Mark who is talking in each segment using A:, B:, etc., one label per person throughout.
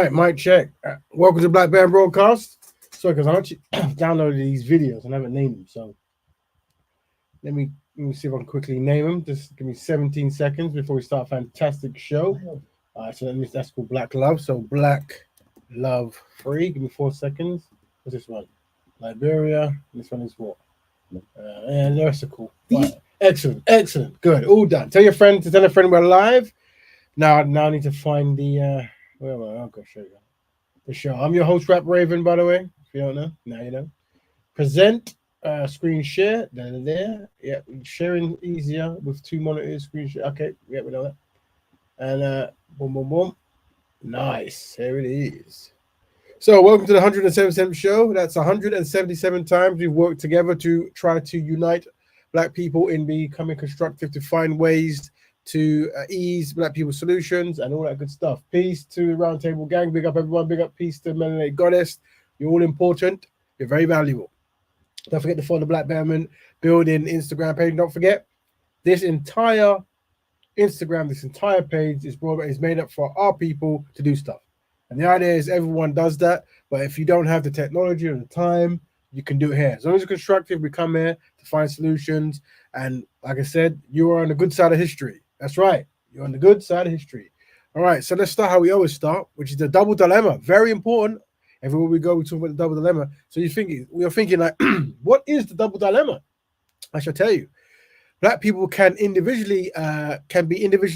A: right, mic check. Welcome to Black Band Broadcast. Sorry, because I actually downloaded these videos and I haven't named them. So let me see if I can quickly name them. Just give me 17 seconds before we start a fantastic show. All right, so that's called Black Love. So Black Love Free. Give me 4 seconds. What's this one? Liberia. This one is what? And the rest are cool. Right. Excellent. Good. All done. Tell a friend we're live. Now I need to find the where am I? I'll go show you the show. I'm your host, Rap Raven, by the way. If you don't know, now you know. Present, screen share. There. Yeah, sharing easier with two monitors. Screen share. Okay, yeah, we know that. And boom. Nice. There it is. So welcome to the 177th show. That's 177 times we've worked together to try to unite Black people in becoming constructive, to find ways to ease Black people's solutions and all that good stuff. Peace to the Roundtable Gang. Big up everyone. Big up peace to Melanated Goddess. You're all important. You're very valuable. Don't forget to follow the Black Betterment Building Instagram page. Don't forget, this entire Instagram, this entire page is made up for our people to do stuff. And the idea is everyone does that. But if you don't have the technology or the time, you can do it here. As long as it's constructive, we come here to find solutions. And like I said, you are on the good side of history. That's right. You're on the good side of history. All right. So let's start how we always start, which is the double dilemma. Very important. Everywhere we go, we talk about the double dilemma. So we are thinking like, what is the double dilemma? I shall tell you. Black people can be individually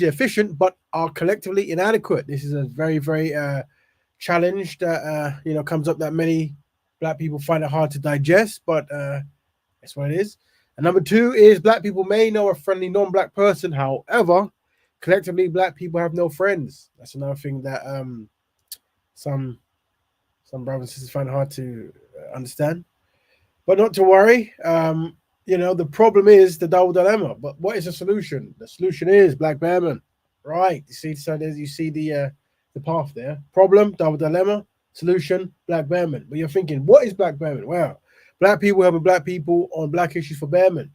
A: efficient, but are collectively inadequate. This is a very, very challenge that comes up that many Black people find it hard to digest, but that's what it is. And number two is Black people may know a friendly non-Black person. However, collectively, Black people have no friends. That's another thing that some brothers and sisters find it hard to understand. But not to worry. The problem is the double dilemma. But what is the solution? The solution is Black Betterment. Right. You see, so you see the path there. Problem, double dilemma. Solution, Black Betterment. But you're thinking, what is Black Betterment? Well, Black people helping Black people on Black issues for betterment.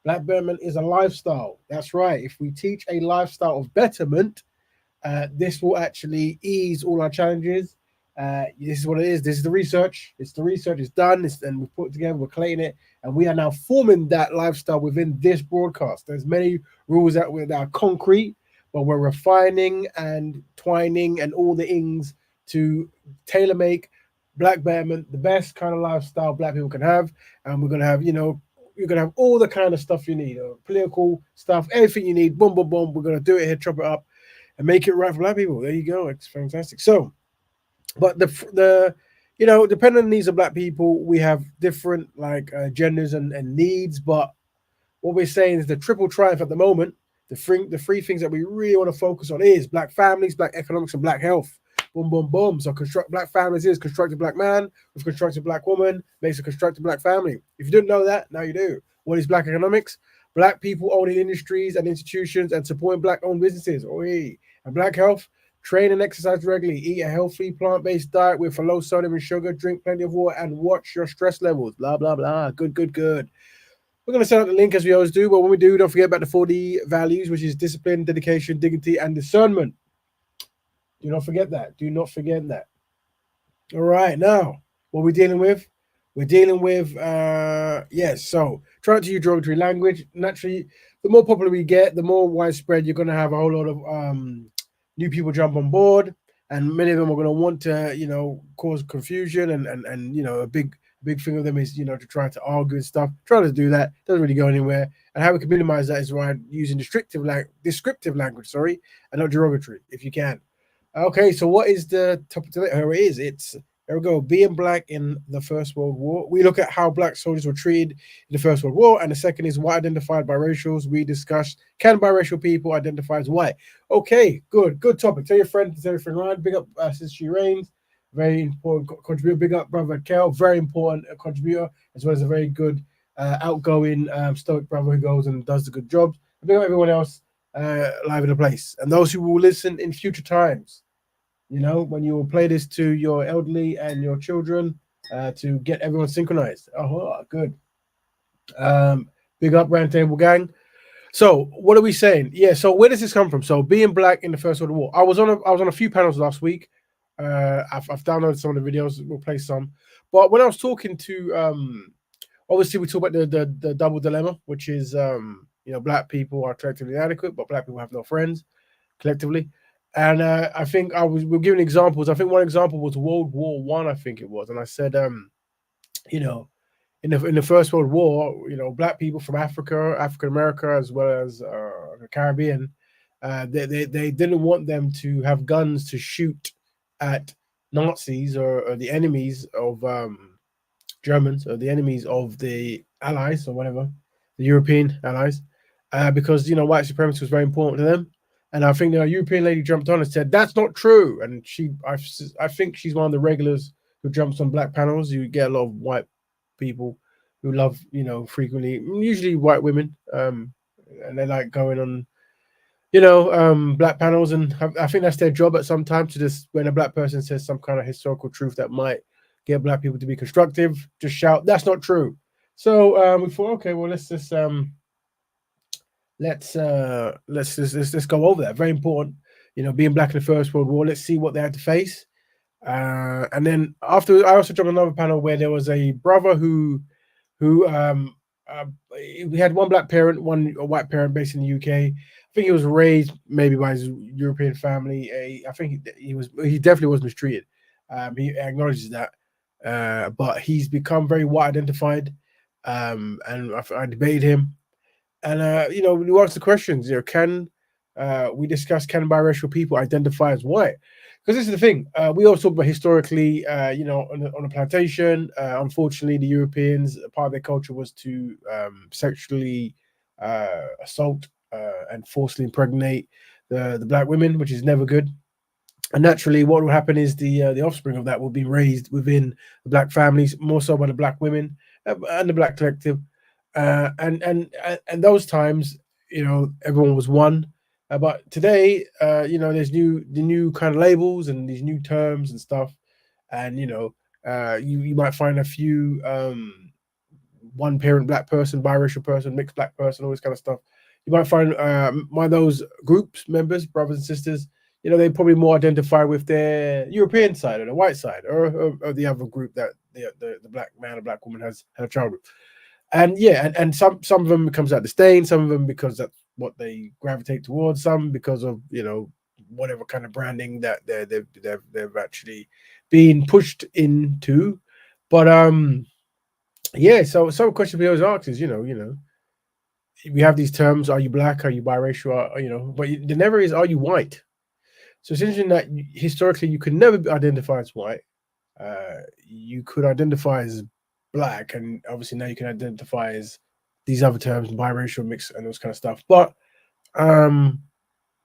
A: Black Betterment is a lifestyle. That's right. If we teach a lifestyle of betterment, this will actually ease all our challenges. This is what it is. This is the research. It's done. And we've put it together. We're collating it. And we are now forming that lifestyle within this broadcast. There's many rules that are concrete, but we're refining and twining and all the ings to tailor make Black Betterment the best kind of lifestyle Black people can have. And we're going to have, you're going to have all the kind of stuff you need, political stuff, everything you need. Boom. We're going to do it here, chop it up and make it right for Black people. There you go. It's fantastic. So, but depending on the needs of Black people, we have different genders and needs. But what we're saying is the triple triumph at the moment, the three things that we really want to focus on is Black families, Black economics, and Black health. Boom. So Black families is constructive Black man with constructive Black woman makes a constructive Black family. If you didn't know that, now you do. What is Black economics? Black people owning industries and institutions and supporting Black-owned businesses. And Black health, train and exercise regularly, eat a healthy plant-based diet with a low sodium and sugar, drink plenty of water, and watch your stress levels. Blah, blah, blah. Good. We're going to send out the link as we always do, but when we do, don't forget about the 4D values, which is discipline, dedication, dignity, and discernment. Do not forget that. All right, now, what we're dealing with? We're dealing with, so try to use derogatory language. Naturally, the more popular we get, the more widespread you're going to have a whole lot of new people jump on board, and many of them are going to want to, cause confusion, and a big thing of them is, to try to argue and stuff. Try to do that. Doesn't really go anywhere. And how we can minimize that is by using descriptive language, and not derogatory, if you can. Okay, so what is the topic today? Here it is. There we go. Being Black in the First World War. We look at how Black soldiers were treated in the First World War, and the second is what identified biracials. We discuss, can biracial people identify as white? Okay, good topic. Tell your friend Ryan. Big up Sister Rains, very important contributor. Big up Brother Kel, very important contributor, as well as a very good, outgoing, stoic brother who goes and does the good job. And big up everyone else live in the place, and those who will listen in future times. When you will play this to your elderly and your children to get everyone synchronized. Good. Big up Roundtable Gang. So what are we saying? Yeah. So where does this come from? So being Black in the First World War. I was on a few panels last week. I've downloaded some of the videos. We'll play some. But when I was talking to obviously we talk about the double dilemma, which is black people are collectively inadequate, but black people have no friends collectively. And I think we're giving examples. I think one example was World War I, I think it was, and I said you know in the First World War, black people from Africa, African America, as well as the Caribbean, they didn't want them to have guns to shoot at Nazis or the enemies of Germans or the enemies of the Allies or whatever, the European Allies, because white supremacy was very important to them. And I think the European lady jumped on and said that's not true. And I think she's one of the regulars who jumps on black panels. You get a lot of white people who love, frequently, usually white women, and they like going on, black panels, and I think that's their job at some time to just when a black person says some kind of historical truth that might get black people to be constructive, just shout that's not true. So we thought, okay, well let's just let's go over that. Very important, being black in the First World War. Let's see what they had to face. And then after, I also joined another panel where there was a brother who we had one black parent, one white parent based in the UK. I think he was raised maybe by his European family. I think he definitely was mistreated. He acknowledges that, but he's become very white identified. And I debated him, and we asked the questions. Can we discuss, can biracial people identify as white? Because this is the thing. We also talk about historically, on a plantation. Unfortunately, the Europeans, part of their culture was to sexually assault and forcibly impregnate the black women, which is never good. And naturally, what will happen is the offspring of that will be raised within the black families, more so by the black women and the black collective. And those times, everyone was one. But today, there's the new kind of labels and these new terms and stuff, and you might find a few one parent black person, biracial person, mixed black person, all this kind of stuff. You might find one of those groups members, brothers and sisters. They probably more identify with their European side or the white side, or the other group that the black man or black woman has had a child with. And yeah, and some of them becomes out disdain, some of them because that's what they gravitate towards, some because of whatever kind of branding that they've actually been pushed into. But yeah, so some question we always ask is we have these terms: are you black? Are you biracial? But the never is, are you white? So it's interesting that historically you could never identify as white. You could identify as black, and obviously now you can identify as these other terms, biracial, mix, and those kind of stuff. But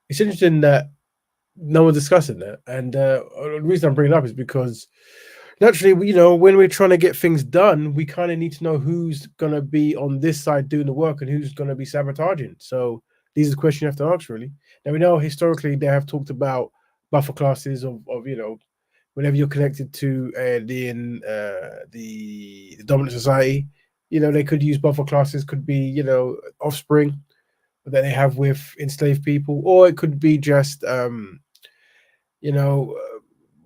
A: it's interesting that no one's discussing that, and the reason I'm bringing it up is because naturally, when we're trying to get things done, we kind of need to know who's going to be on this side doing the work and who's going to be sabotaging. So these are the questions you have to ask, really. Now, we know historically they have talked about buffer classes of whenever you're connected to the dominant society, they could use buffer classes, could be, offspring that they have with enslaved people, or it could be just,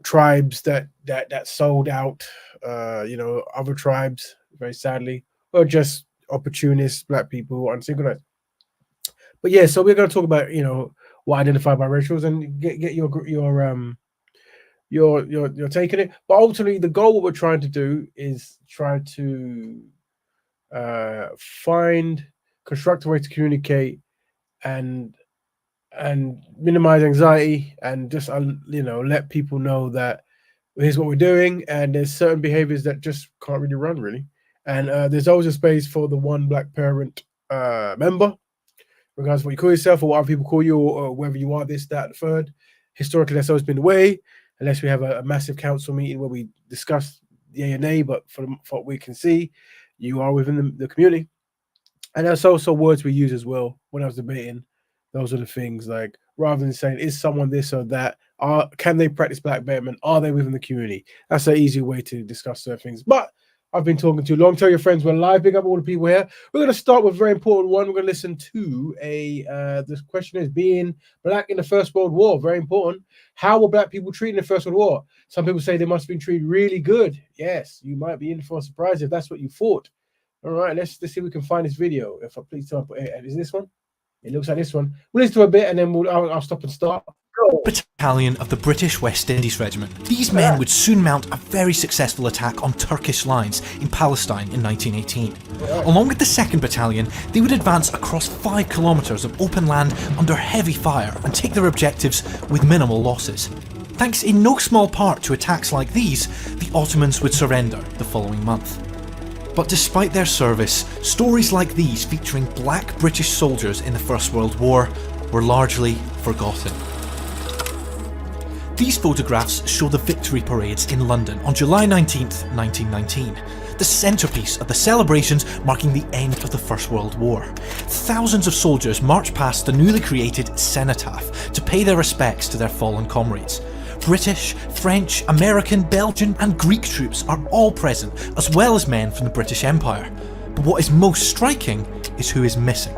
A: tribes that sold out, other tribes, very sadly, or just opportunists, black people who are unsynchronized. But yeah, so we're going to talk about, what identify biracials and get your taking it. But ultimately, the goal, what we're trying to do is try to find constructive ways to communicate and minimize anxiety, and just let people know that here's what we're doing, and there's certain behaviors that just can't really run, really. And there's always a space for the one black parent member, regardless of what you call yourself or what other people call you, or whether you are this, that, the third. Historically, that's always been the way, unless we have a massive council meeting where we discuss the A and A. But for what we can see, you are within the community. And there's also words we use as well. When I was debating, those are the things, like, rather than saying, is someone this or that, can they practice black betterment? Are they within the community? That's an easy way to discuss certain things. But I've been talking too long. Tell your friends we're live. Big up all the people here. We're going to start with a very important one. We're going to listen to this question is being black in the First World War. Very important. How were black people treated in the First World War? Some people say they must have been treated really good. Yes, you might be in for a surprise if that's what you thought. All right, let's see if we can find this video. If I please tell, is this one? It looks like this one. We'll listen to a bit and then I'll stop and start.
B: Battalion of the British West Indies Regiment. These men would soon mount a very successful attack on Turkish lines in Palestine in 1918. Along with the 2nd Battalion, they would advance across 5 kilometres of open land under heavy fire and take their objectives with minimal losses. Thanks in no small part to attacks like these, the Ottomans would surrender the following month. But despite their service, stories like these featuring black British soldiers in the First World War were largely forgotten. These photographs show the victory parades in London on July 19th, 1919, the centrepiece of the celebrations marking the end of the First World War. Thousands of soldiers march past the newly created cenotaph to pay their respects to their fallen comrades. British, French, American, Belgian and Greek troops are all present, as well as men from the British Empire. But what is most striking is who is missing.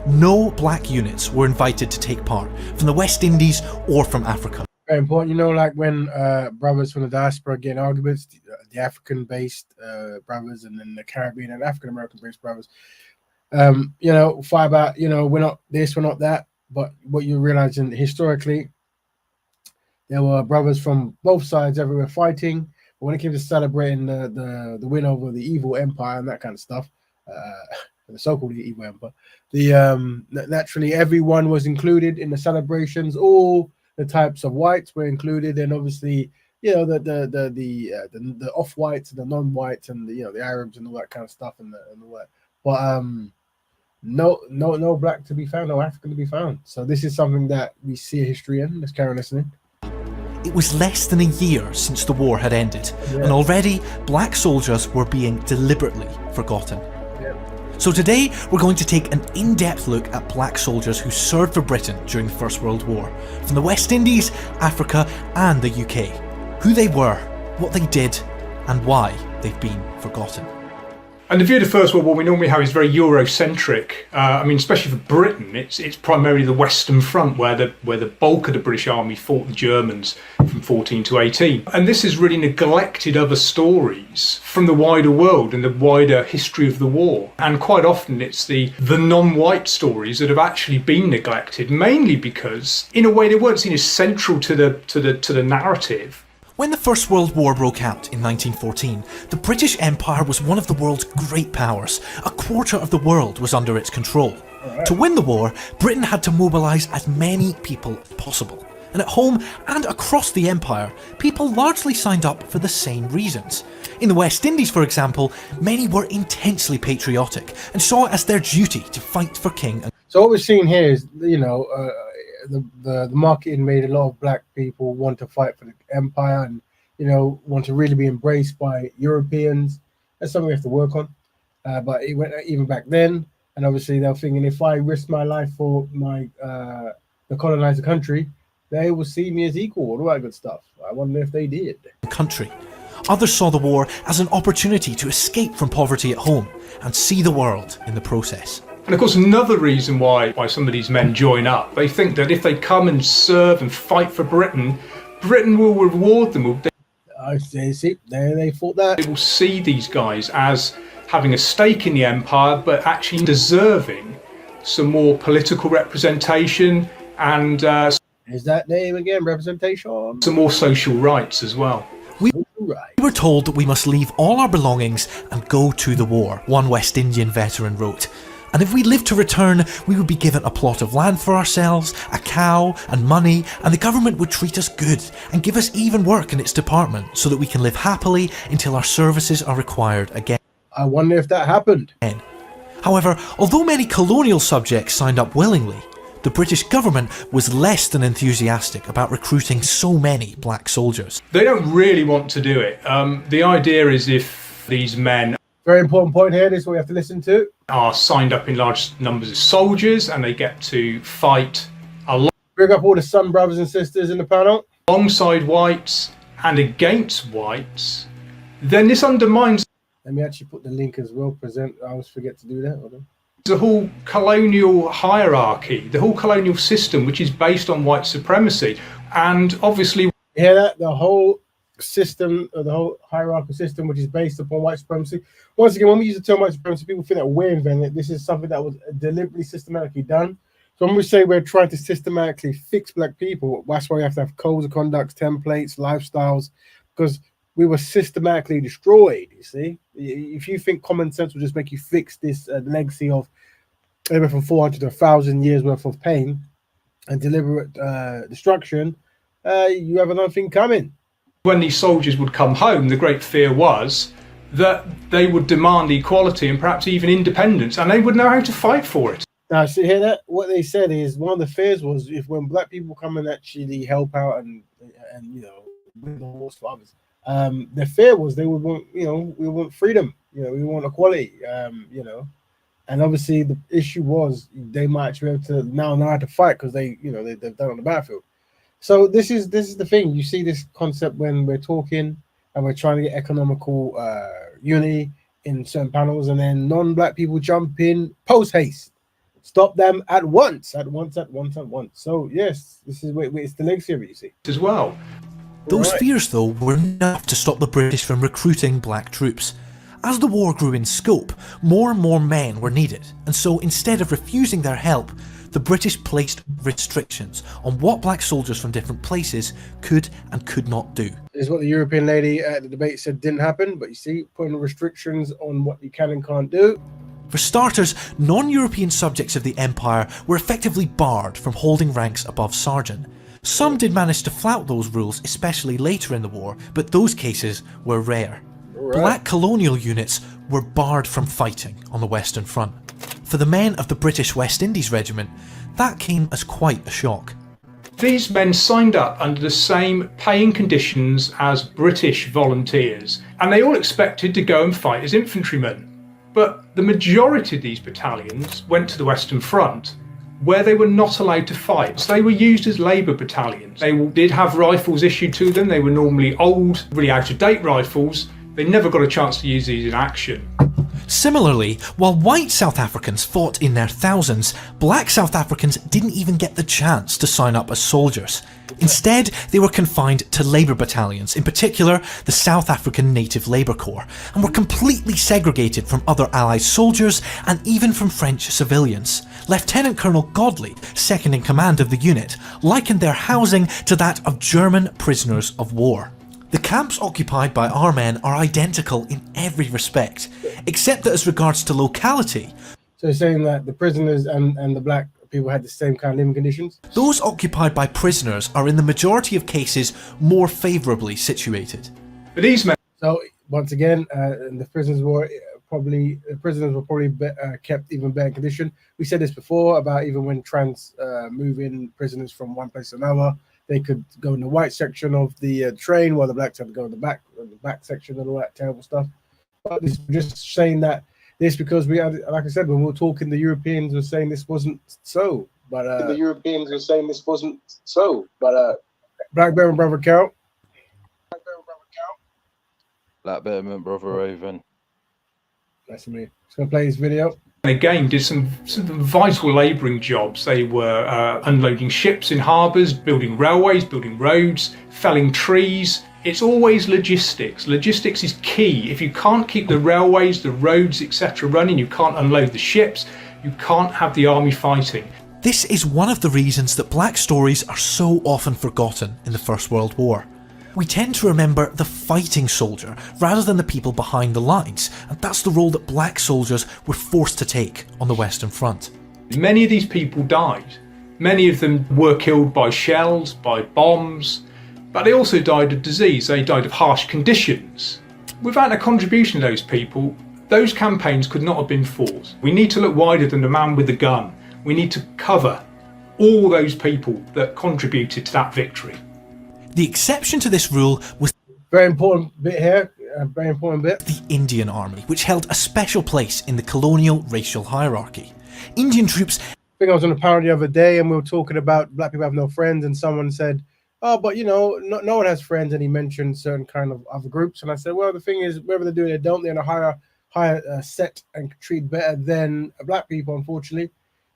B: No black units were invited to take part from the West Indies or from Africa.
A: Very important, you know, like when brothers from the diaspora get in arguments, the African-based brothers and then the Caribbean and African-American-based brothers, you know, fight about, you know, we're not this, we're not that. But what you're realizing historically, there were brothers from both sides everywhere fighting. But when it came to celebrating the win over the evil empire and that kind of stuff, the so-called evil empire, naturally everyone was included in the celebrations. All the types of whites were included, and obviously, you know, the off-whites and the non-whites and the Arabs and all that kind of stuff and all that. But no black to be found, no African to be found. So this is something that we see a history in. Let's carry on listening.
B: It was less than a year since the war had ended, and already black soldiers were being deliberately forgotten. So today we're going to take an in-depth look at black soldiers who served for Britain during the First World War, from the West Indies, Africa and the UK. Who they were, what they did and why they've been forgotten.
C: And the view of the First World War we normally have is very Eurocentric. I mean, especially for Britain, it's primarily the Western Front where the bulk of the British Army fought the Germans from 14 to 18. And this has really neglected other stories from the wider world and the wider history of the war. And quite often it's the non-white stories that have actually been neglected, mainly because, in a way, they weren't seen as central to the narrative.
B: When the First World War broke out in 1914, the British Empire was one of the world's great powers. A quarter of the world was under its control. To win the war, Britain had to mobilise as many people as possible. And at home and across the empire, people largely signed up for the same reasons. In the West Indies, for example, many were intensely patriotic and saw it as their duty to fight for king.
A: So what we're seeing here is, you know, the marketing made a lot of black people want to fight for the empire and, you know, want to really be embraced by Europeans. That's something we have to work on. But it went even back then, and obviously they're thinking, if I risk my life for my the colonizer country, they will see me as equal, all that good stuff. I wonder if they did.
B: Country. Others saw the war as an opportunity to escape from poverty at home and see the world in the process.
C: And of course, another reason why some of these men join up, they think that if they come and serve and fight for Britain, Britain will reward them.
A: They thought that.
C: They will see these guys as having a stake in the empire, but actually deserving some more political representation and
A: is that name again? Representation.
C: Some more social rights as well.
B: We were told that we must leave all our belongings and go to the war, one West Indian veteran wrote. And if we lived to return, we would be given a plot of land for ourselves, a cow and money, and the government would treat us good and give us even work in its department so that we can live happily until our services are required again.
A: I wonder if that happened.
B: However, although many colonial subjects signed up willingly, the British government was less than enthusiastic about recruiting so many black soldiers.
C: They don't really want to do it. The idea is if these men...
A: Very important point here, this is what we have to listen to.
C: ...are signed up in large numbers as soldiers and they get to fight
A: Bring up all the Sun brothers and sisters in the panel.
C: Alongside whites and against whites, then this undermines...
A: Let me actually put the link as well. Present. I always forget to do that. Hold on.
C: The whole colonial hierarchy, the whole colonial system, which is based on white supremacy, and obviously,
A: you hear that? The whole system, the whole hierarchical system, which is based upon white supremacy. Once again, when we use the term white supremacy, people think that we're inventing it. This is something that was deliberately, systematically done. So when we say we're trying to systematically fix black people, that's why we have to have codes of conduct, templates, lifestyles, because we were systematically destroyed. You see, if you think common sense will just make you fix this legacy of anywhere from 400 to 1,000 years worth of pain and deliberate destruction, you have another thing coming.
C: when these soldiers would come home, the great fear was that they would demand equality and perhaps even independence, and they would know how to fight for it.
A: Now, see, hear that? What they said is one of the fears was if when black people come and actually help out and you know win the wars for others, the fear was they would want, you know, we want freedom, you know, we want equality, you know, and obviously the issue was they might actually be able to now know how to fight because they, you know, they've done it on the battlefield. So this is the thing. You see this concept when we're talking and we're trying to get economical unity in certain panels, and then non-black people jump in post haste. Stop them at once. So yes, this is it's the legacy of it, you see.
C: As well.
B: Those fears, though, were enough to stop the British from recruiting black troops. As the war grew in scope, more and more men were needed, and so instead of refusing their help, the British placed restrictions on what black soldiers from different places could and could not do.
A: This is what the European lady at the debate said didn't happen, but you see, putting restrictions on what you can and can't do.
B: For starters, non-European subjects of the Empire were effectively barred from holding ranks above sergeant. Some did manage to flout those rules, especially later in the war, but those cases were rare. Black colonial units were barred from fighting on the Western Front. For the men of the British West Indies Regiment, that came as quite a shock.
C: These men signed up under the same paying conditions as British volunteers, and they all expected to go and fight as infantrymen. But the majority of these battalions went to the Western Front, where they were not allowed to fight. So they were used as labour battalions. They did have rifles issued to them. They were normally old, really out-of-date rifles. They never got a chance to use these in action.
B: Similarly, while white South Africans fought in their thousands, black South Africans didn't even get the chance to sign up as soldiers. Instead, they were confined to labour battalions, in particular the South African Native Labour Corps, and were completely segregated from other Allied soldiers and even from French civilians. Lieutenant Colonel Godley, second in command of the unit, likened their housing to that of German prisoners of war. The camps occupied by our men are identical in every respect, except that as regards to locality.
A: So you're saying that the prisoners and the black people had the same kind of living conditions?
B: Those occupied by prisoners are in the majority of cases more favourably situated.
C: But these men...
A: So once again, the prisoners were probably kept even better condition. We said this before about even when trans moving prisoners from one place to another, they could go in the white section of the train while the blacks had to go in the back section and all that terrible stuff. But this, just saying that this because we had, like I said, when we were talking, the Europeans were saying this wasn't so. But the Europeans were saying this wasn't so. But Black Betterment, Brother Carol.
D: Black Betterment, Brother Raven.
A: That's me. Just gonna play this video.
C: Again, did some vital labouring jobs. They were unloading ships in harbours, building railways, building roads, felling trees. It's always logistics. Logistics is key. If you can't keep the railways, the roads, etc. running, you can't unload the ships, you can't have the army fighting.
B: This is one of the reasons that black stories are so often forgotten in the First World War. We tend to remember the fighting soldier rather than the people behind the lines, and that's the role that black soldiers were forced to take on the Western Front.
C: Many of these people died. Many of them were killed by shells, by bombs, but they also died of disease. They died of harsh conditions. Without a contribution of those people, those campaigns could not have been fought. We need to look wider than the man with the gun. We need to cover all those people that contributed to that victory.
B: The exception to this rule was
A: very important bit here. Very important bit.
B: The Indian Army, which held a special place in the colonial racial hierarchy. Indian troops...
A: I think I was on a panel the other day and we were talking about black people have no friends, and someone said, oh, but no one has friends, and he mentioned certain kind of other groups, and I said, well, the thing is, whether they're doing it or don't, they're in a higher set and treat better than black people, unfortunately.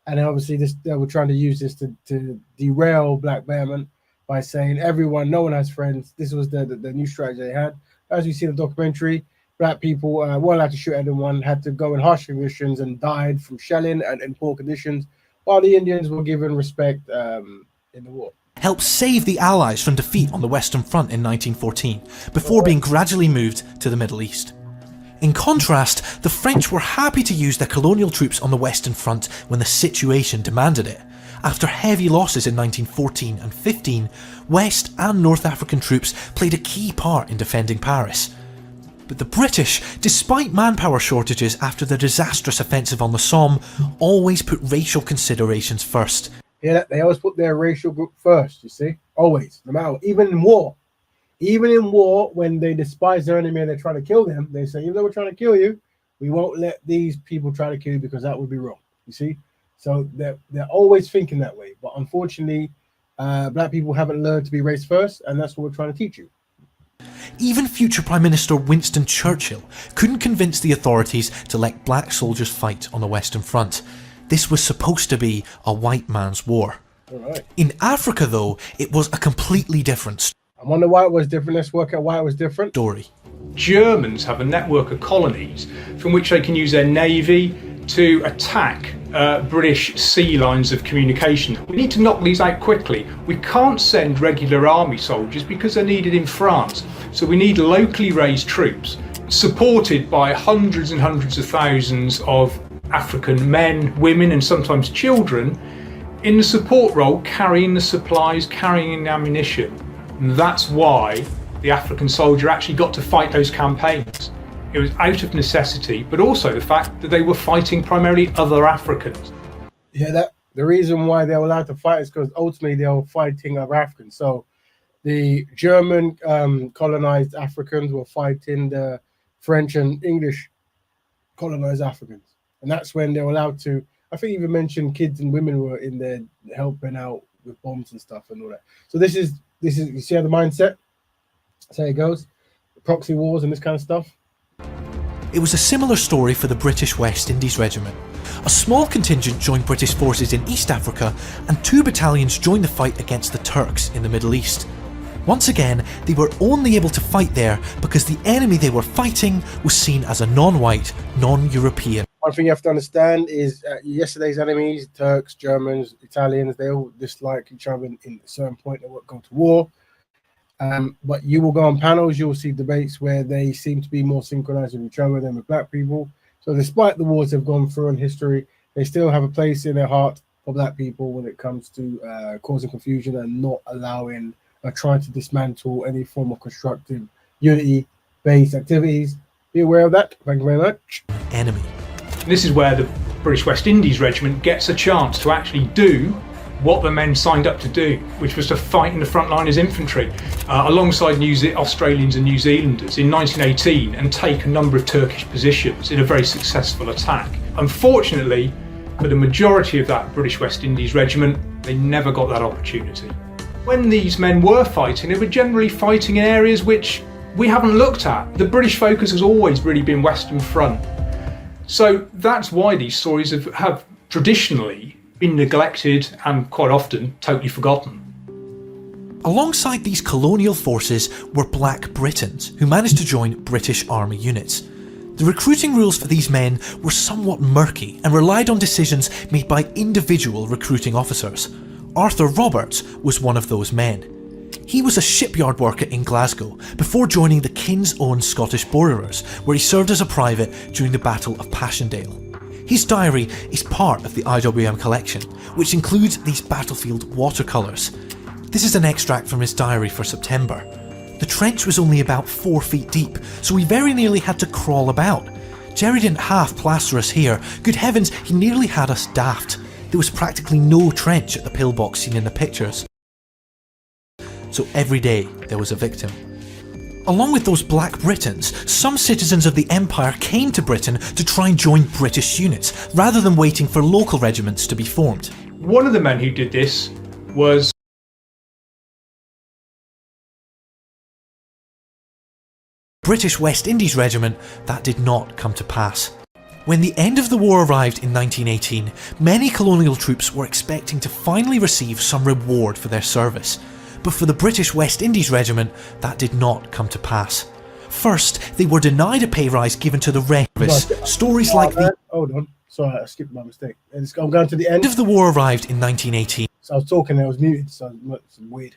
A: And then obviously they were trying to use this to derail Black Betterment by saying no one has friends. This was the new strategy they had. As we see in the documentary, black people weren't allowed to shoot anyone, had to go in harsh conditions and died from shelling and in poor conditions, while the Indians were given respect in the war.
B: Helped save the Allies from defeat on the Western Front in 1914, before being gradually moved to the Middle East. In contrast, the French were happy to use their colonial troops on the Western Front when the situation demanded it. After heavy losses in 1914 and 15, West and North African troops played a key part in defending Paris. But the British, despite manpower shortages after their disastrous offensive on the Somme, always put racial considerations first.
A: Yeah, they always put their racial group first, you see? Always, no matter what. Even in war, when they despise their enemy and they're trying to kill them, they say, even though we're trying to kill you, we won't let these people try to kill you because that would be wrong, you see? So they're always thinking that way. But unfortunately, black people haven't learned to be race first, and that's what we're trying to teach you.
B: Even future Prime Minister Winston Churchill couldn't convince the authorities to let black soldiers fight on the Western Front. This was supposed to be a white man's war.
A: Right.
B: In Africa, though, it was a completely different
A: I wonder why it was different. Let's work out why it was different.
B: story.
C: Germans have a network of colonies from which they can use their navy to attack British sea lines of communication. We need to knock these out quickly. We can't send regular army soldiers because they're needed in France. So we need locally raised troops supported by hundreds and hundreds of thousands of African men, women and sometimes children in the support role, carrying the supplies, carrying the ammunition. And that's why the African soldier actually got to fight those campaigns. It was out of necessity, but also the fact that they were fighting primarily other Africans.
A: Yeah, the reason why they were allowed to fight is because ultimately they were fighting other Africans. So the German colonized Africans were fighting the French and English colonized Africans. And that's when they were allowed to, I think even mentioned kids and women were in there helping out with bombs and stuff and all that. So this is you see how the mindset, that's how it goes, proxy wars and this kind of stuff.
B: It was a similar story for the British West Indies Regiment. A small contingent joined British forces in East Africa, and 2 battalions joined the fight against the Turks in the Middle East. Once again, they were only able to fight there because the enemy they were fighting was seen as a non-white, non-European.
A: One thing you have to understand is yesterday's enemies, Turks, Germans, Italians, they all dislike each other in a certain point. They won't go to war. But you will go on panels, you will see debates where they seem to be more synchronized with each other than with black people. So despite the wars they've gone through in history, they still have a place in their heart for black people when it comes to causing confusion and not allowing or trying to dismantle any form of constructive unity-based activities. Be aware of that. Thank you very much.
B: Enemy.
C: This is where the British West Indies Regiment gets a chance to actually do what the men signed up to do, which was to fight in the front line as infantry alongside Australians and New Zealanders in 1918 and take a number of Turkish positions in a very successful attack. Unfortunately, for the majority of that British West Indies Regiment, they never got that opportunity. When these men were fighting, they were generally fighting in areas which we haven't looked at. The British focus has always really been Western Front. So that's why these stories have traditionally been neglected and quite often totally forgotten.
B: Alongside these colonial forces were Black Britons, who managed to join British Army units. The recruiting rules for these men were somewhat murky and relied on decisions made by individual recruiting officers. Arthur Roberts was one of those men. He was a shipyard worker in Glasgow before joining the King's Own Scottish Borderers, where he served as a private during the Battle of Passchendaele. His diary is part of the IWM collection, which includes these battlefield watercolours. This is an extract from his diary for September. The trench was only about 4 feet deep, so we very nearly had to crawl about. Jerry didn't half plaster us here. Good heavens, he nearly had us daft. There was practically no trench at the pillbox seen in the pictures. So every day there was a victim. Along with those Black Britons, some citizens of the Empire came to Britain to try and join British units, rather than waiting for local regiments to be formed.
C: One of the men who did this was
B: British West Indies Regiment, that did not come to pass. When the end of the war arrived in 1918, many colonial troops were expecting to finally receive some reward for their service. But for the British West Indies Regiment, that did not come to pass. First, they were denied a pay rise given to the rest. Stories like the
A: Hold on. Sorry, I skipped my mistake. I'm going to the end
B: end of the war arrived in 1918.
A: So I was talking, I was muted, so it's weird.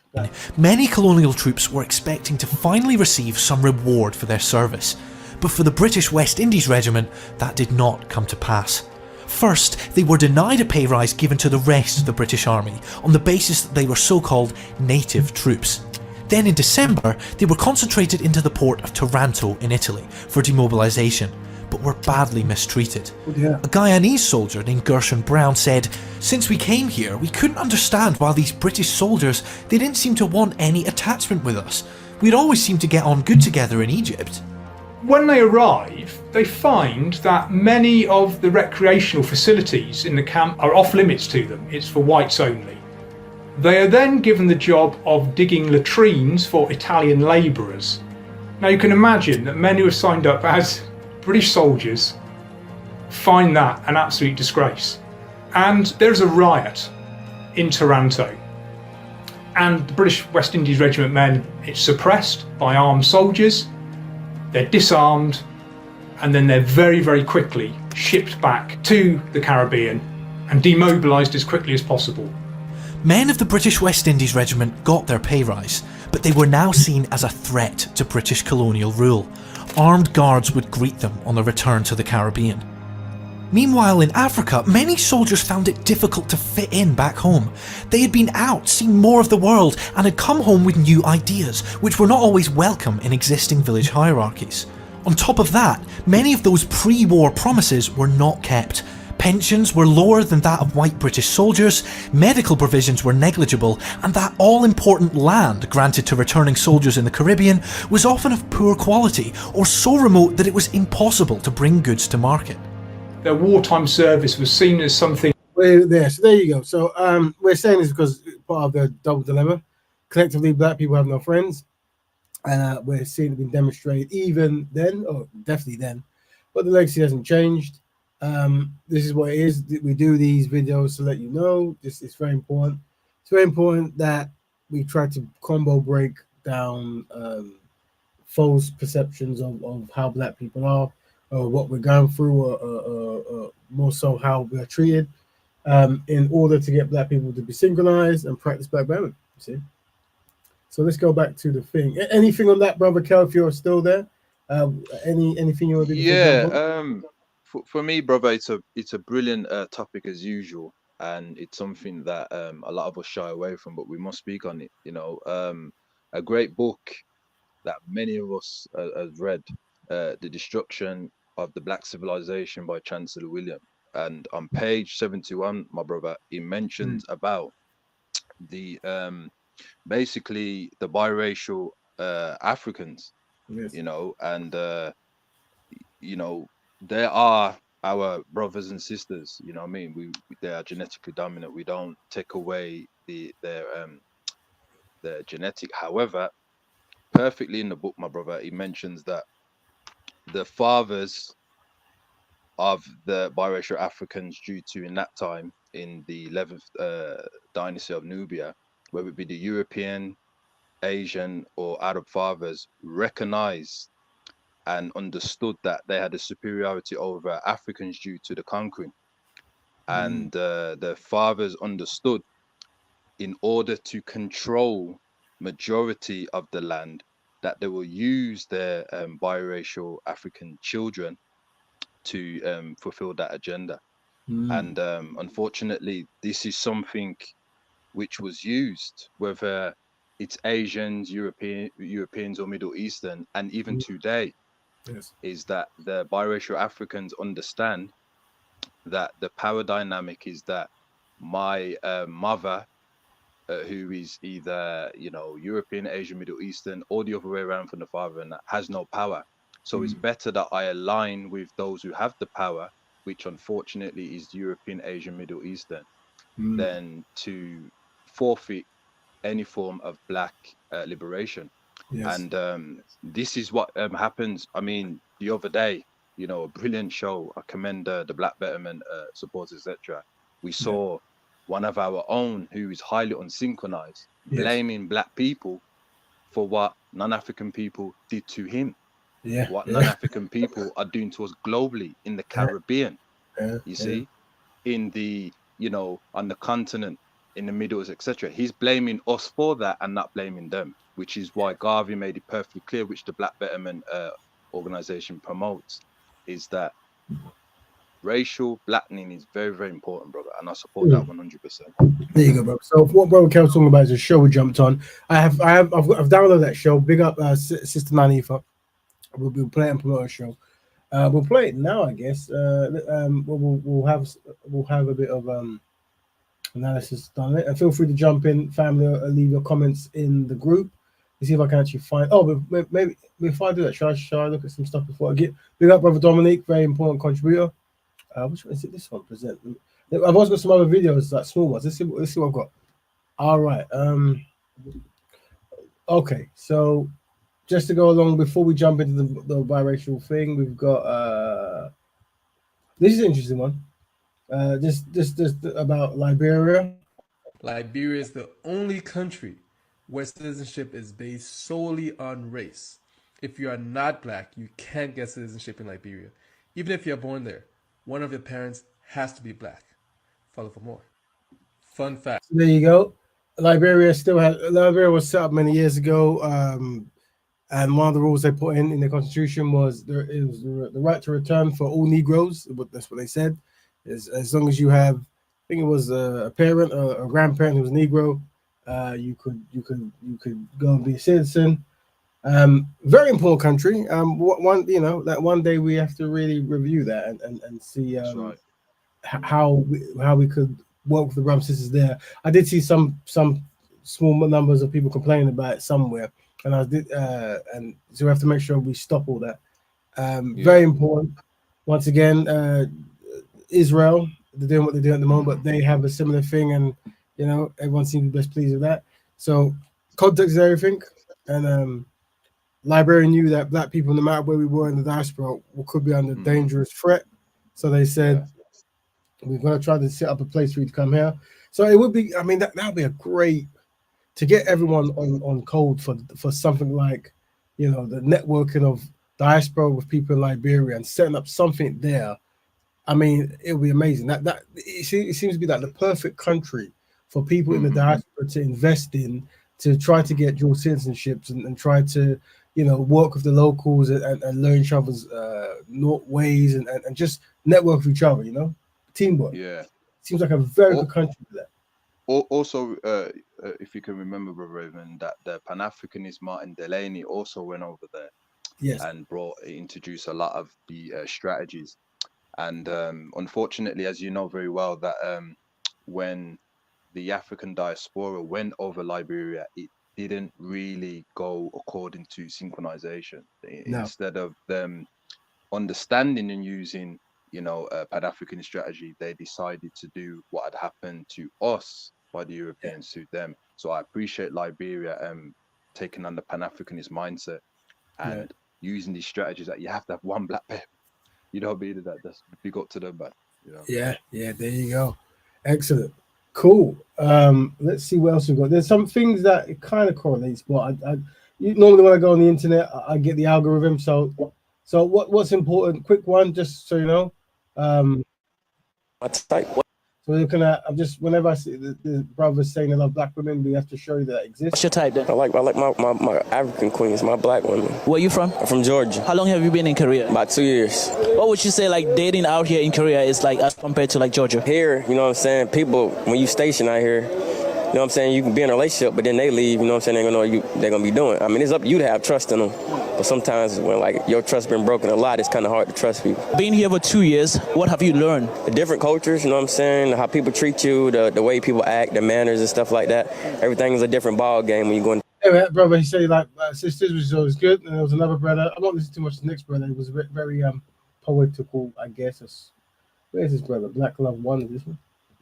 B: Many colonial troops were expecting to finally receive some reward for their service. But for the British West Indies Regiment, that did not come to pass. First, they were denied a pay rise given to the rest of the British Army on the basis that they were so-called native troops. Then in December, they were concentrated into the port of Taranto in Italy for demobilisation, but were badly mistreated.
A: Yeah.
B: A Guyanese soldier named Gershon Brown said, "Since we came here, we couldn't understand why these British soldiers, they didn't seem to want any attachment with us. We'd always seemed to get on good together in Egypt."
C: When they arrive, they find that many of the recreational facilities in the camp are off limits to them. It's for whites only. They are then given the job of digging latrines for Italian labourers. Now you can imagine that many who have signed up as British soldiers find that an absolute disgrace. And there's a riot in Taranto. And the British West Indies Regiment men, it's suppressed by armed soldiers. They're disarmed, and then they're very, very quickly shipped back to the Caribbean and demobilised as quickly as possible.
B: Men of the British West Indies Regiment got their pay rise, but they were now seen as a threat to British colonial rule. Armed guards would greet them on their return to the Caribbean. Meanwhile, in Africa, many soldiers found it difficult to fit in back home. They had been out, seen more of the world, and had come home with new ideas, which were not always welcome in existing village hierarchies. On top of that, many of those pre-war promises were not kept. Pensions were lower than that of white British soldiers, medical provisions were negligible, and that all-important land granted to returning soldiers in the Caribbean was often of poor quality or so remote that it was impossible to bring goods to market.
C: Their wartime service was seen as something.
A: We're there. So there you go. So we're saying this because part of the double dilemma. Collectively, black people have no friends, and we're seeing it being demonstrated even then, or definitely then. But the legacy hasn't changed. This is what it is. We do these videos to let you know. This is very important. It's very important that we try to combo break down false perceptions of how black people are, or what we're going through, or more so how we are treated, in order to get black people to be synchronized and practice black Betterment. See. So let's go back to the thing. Anything on that, brother Kel? If you're still there, anything you want to do?
D: Yeah. For me, brother, it's a brilliant topic as usual, and it's something that a lot of us shy away from, but we must speak on it. You know, a great book that many of us have read, The Destruction of the Black Civilization by Chancellor William, and on page 71, my brother, he mentions about the basically the biracial Africans.
A: Yes.
D: You know, and you know, they are our brothers and sisters. You know what I mean? They are genetically dominant. We don't take away their genetic. However, perfectly in the book, my brother, he mentions that the fathers of the biracial Africans, due to in that time in the 11th dynasty of Nubia, whether it be the European, Asian, or Arab fathers, recognized and understood that they had a superiority over Africans due to the conquering. And the fathers understood, in order to control majority of the land, that they will use their biracial African children to fulfill that agenda. And unfortunately, this is something which was used, whether it's Asians, Europeans, or Middle Eastern, and even today.
A: Yes.
D: Is that the biracial Africans understand that the power dynamic is that my mother, who is either, you know, European, Asian, Middle Eastern, or the other way around from the father, and that has no power. So it's better that I align with those who have the power, which unfortunately is European, Asian, Middle Eastern, than to forfeit any form of black liberation.
A: Yes.
D: And this is what happens. I mean, the other day, you know, a brilliant show. I commend the Black Betterment supporters, etc. We
A: Yeah.
D: saw one of our own who is highly unsynchronized
A: Yes.
D: blaming black people for what non-African people did to him,
A: Yeah.
D: what
A: Yeah.
D: non-African people are doing to us globally in the Caribbean,
A: Yeah.
D: you
A: Yeah.
D: see, in the, you know, on the continent, in the Middles, etc. He's blaming us for that and not blaming them, which is why Garvey made it perfectly clear, which the Black Betterment organization promotes, is that racial blackening is very, very important, brother, and I support that 100%.
A: There you go, bro. So what Brother Kel's talking about is a show we jumped on. I've downloaded that show. Big up, Sister Nanifa. We'll play it and promote a show. We'll play it now, I guess. We'll have a bit of analysis done. And feel free to jump in, family, or leave your comments in the group. Let's see if I can actually find. Oh, but maybe before I do that, shall I look at some stuff before I get? Big up, Brother Dominic, very important contributor. Which one is it? This one present. I've also got some other videos, like small ones. Let's see what I've got. All right. Okay. So just to go along before we jump into the biracial thing, we've got this is an interesting one. This about Liberia.
E: Liberia is the only country where citizenship is based solely on race. If you are not black, you can't get citizenship in Liberia. Even if you're born there, one of your parents has to be black. Follow for more. Fun fact.
A: So there you go. Liberia was set up many years ago. And one of the rules they put in the constitution was the right to return for all Negroes. That's what they said. As long as you have, I think it was a parent or a grandparent who was Negro, you could go and be a citizen. Very important country. One day we have to really review that and see
D: That's right.
A: how we could work with the Rum Sisters there. I did see some small numbers of people complaining about it somewhere. And so we have to make sure we stop all that. Very important. Once again, Israel, they're doing what they're doing at the moment, but they have a similar thing, and everyone seems to be best pleased with that. So context is everything, and Liberia knew that black people, no matter where we were in the diaspora, could be under dangerous threat. So they said, we're going to try to set up a place for you to come here. So it would be, I mean, that would be a great to get everyone on code for something like, the networking of diaspora with people in Liberia and setting up something there. I mean, it would be amazing. It seems to be like the perfect country for people in the diaspora to invest in, to try to get dual citizenships and try to, work with the locals and learn each other's ways and just network with each other, teamwork.
D: Yeah.
A: Seems like a very good country for that.
D: Also, if you can remember, Brother Raven, that the Pan-Africanist Martin Delaney also went over there, and introduced a lot of the strategies. And unfortunately, as you know very well, that when the African diaspora went over Liberia, it didn't really go according to synchronization. No. Instead of them understanding and using, a Pan-African strategy, they decided to do what had happened to us by the Europeans to them. So I appreciate Liberia taking on the Pan-Africanist mindset and using these strategies that you have to have one black person. You know what I mean? That's big up to them, man.
A: Yeah, there you go. Excellent. Cool. Let's see what else we've got. There's some things that it kind of correlates, but you normally when I go on the internet, I get the algorithm. So what's important? Quick one, just so you know. So we're looking at. Whenever I see the brothers saying they love black women, we have to show you that exists.
F: What's your type then?
G: I like my African queens, my black women.
F: Where you from?
G: I'm from Georgia.
F: How long have you been in Korea?
G: About 2 years.
F: What would you say like dating out here in Korea is like as compared to like Georgia?
G: Here, you know what I'm saying? People, when you station out here, you know what I'm saying? You can be in a relationship, but then they leave, you know what I'm saying? They don't know what they're going to be doing. I mean, it's up to you to have trust in them. But sometimes when like your trust been broken a lot, it's kind of hard to trust people.
F: Being here for 2 years, what have you learned?
G: The different cultures, you know what I'm saying? How people treat you, the way people act, the manners and stuff like that. Everything is a different ball game when you go in.
A: Anyway, brother, he said like sisters, which is always good. And there was another brother. I won't listen too much to the next brother. It was very poetical, I guess. Where's this brother? Black Love 1 is this one?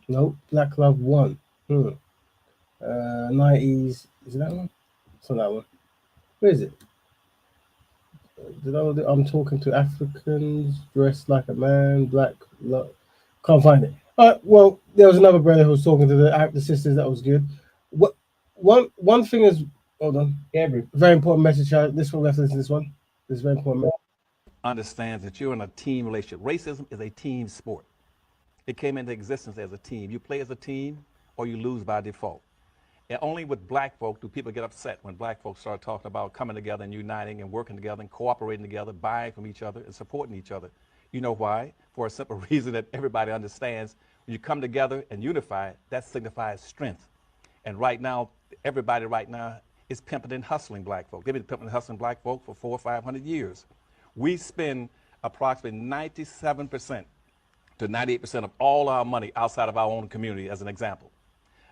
A: No, Black Love 1. 90s. Is it that one? It's not that one. Where is it? I'm talking to Africans dressed like a man, black. Can't find it. Well, there was another brother who was talking to the sisters. That was good. What one thing is, hold on, Gabriel. Very important message. This one, we have to listen to this one. This is very important.
H: Understands that you're in a team relationship. Racism is a team sport. It came into existence as a team. You play as a team or you lose by default. And only with black folk do people get upset when black folks start talking about coming together and uniting and working together and cooperating together, buying from each other and supporting each other. You know why? For a simple reason that everybody understands. When you come together and unify, that signifies strength. And right now, everybody right now is pimping and hustling black folk. They've been pimping and hustling black folk for 400 or 500 years. We spend approximately 97% to 98% of all our money outside of our own community, as an example.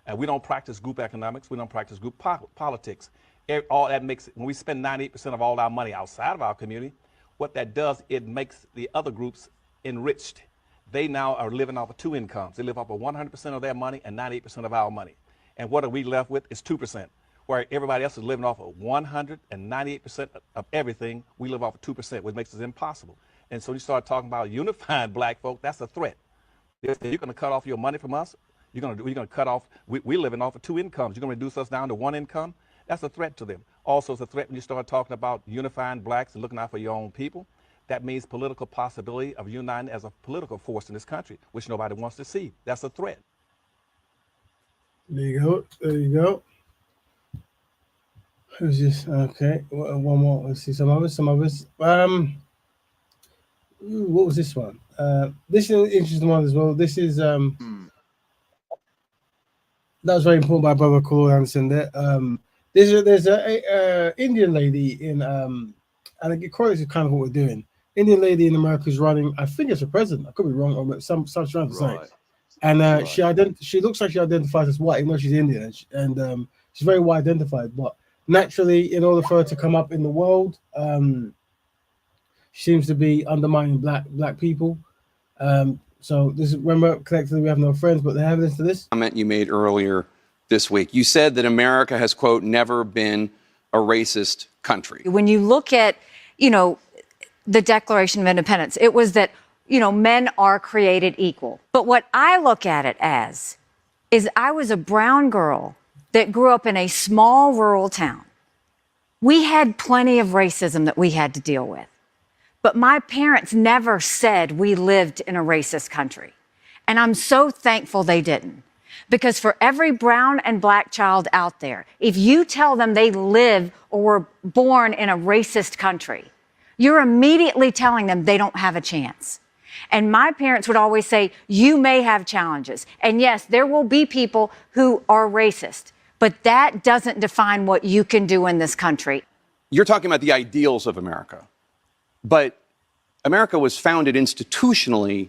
H: And we don't practice group economics. We don't practice group politics. All that makes, when we spend 98% of all our money outside of our community, what that does, it makes the other groups enriched. They now are living off of two incomes. They live off of 100% of their money and 98% of our money. And what are we left with is 2%. Where everybody else is living off of 198% of everything, we live off of 2%, which makes it impossible. And so you start talking about unifying black folk, that's a threat. You're going to cut off your money from us. You're going to cut off, we're living off of two incomes. You're going to reduce us down to one income. That's a threat to them. Also, it's a threat when you start talking about unifying blacks and looking out for your own people. That means political possibility of uniting as a political force in this country, which nobody wants to see. That's a threat.
A: There you go. There you go. Who's this? Okay, one more. Let's see some others. What was this one? This is an interesting one as well. This is that was very important by brother Cole Anderson there. There's a Indian lady in and it correlates with kind of what we're doing. Indian lady in America is running. I think it's a president. I could be wrong, or some trying to say. And she looks like she identifies as white, even though she's Indian, and she's very white identified. But naturally, in order for her to come up in the world, she seems to be undermining black people. So this is, remember, collectively we have no friends, but they have this to this
I: comment you made earlier this week. You said that America has, quote, never been a racist country.
J: When you look at, the Declaration of Independence, it was that, men are created equal. But what I look at it as is I was a brown girl that grew up in a small rural town. We had plenty of racism that we had to deal with. But my parents never said we lived in a racist country. And I'm so thankful they didn't. Because for every brown and black child out there, if you tell them they live or were born in a racist country, you're immediately telling them they don't have a chance. And my parents would always say, you may have challenges. And yes, there will be people who are racist, but that doesn't define what you can do in this country.
I: You're talking about the ideals of America. But America was founded institutionally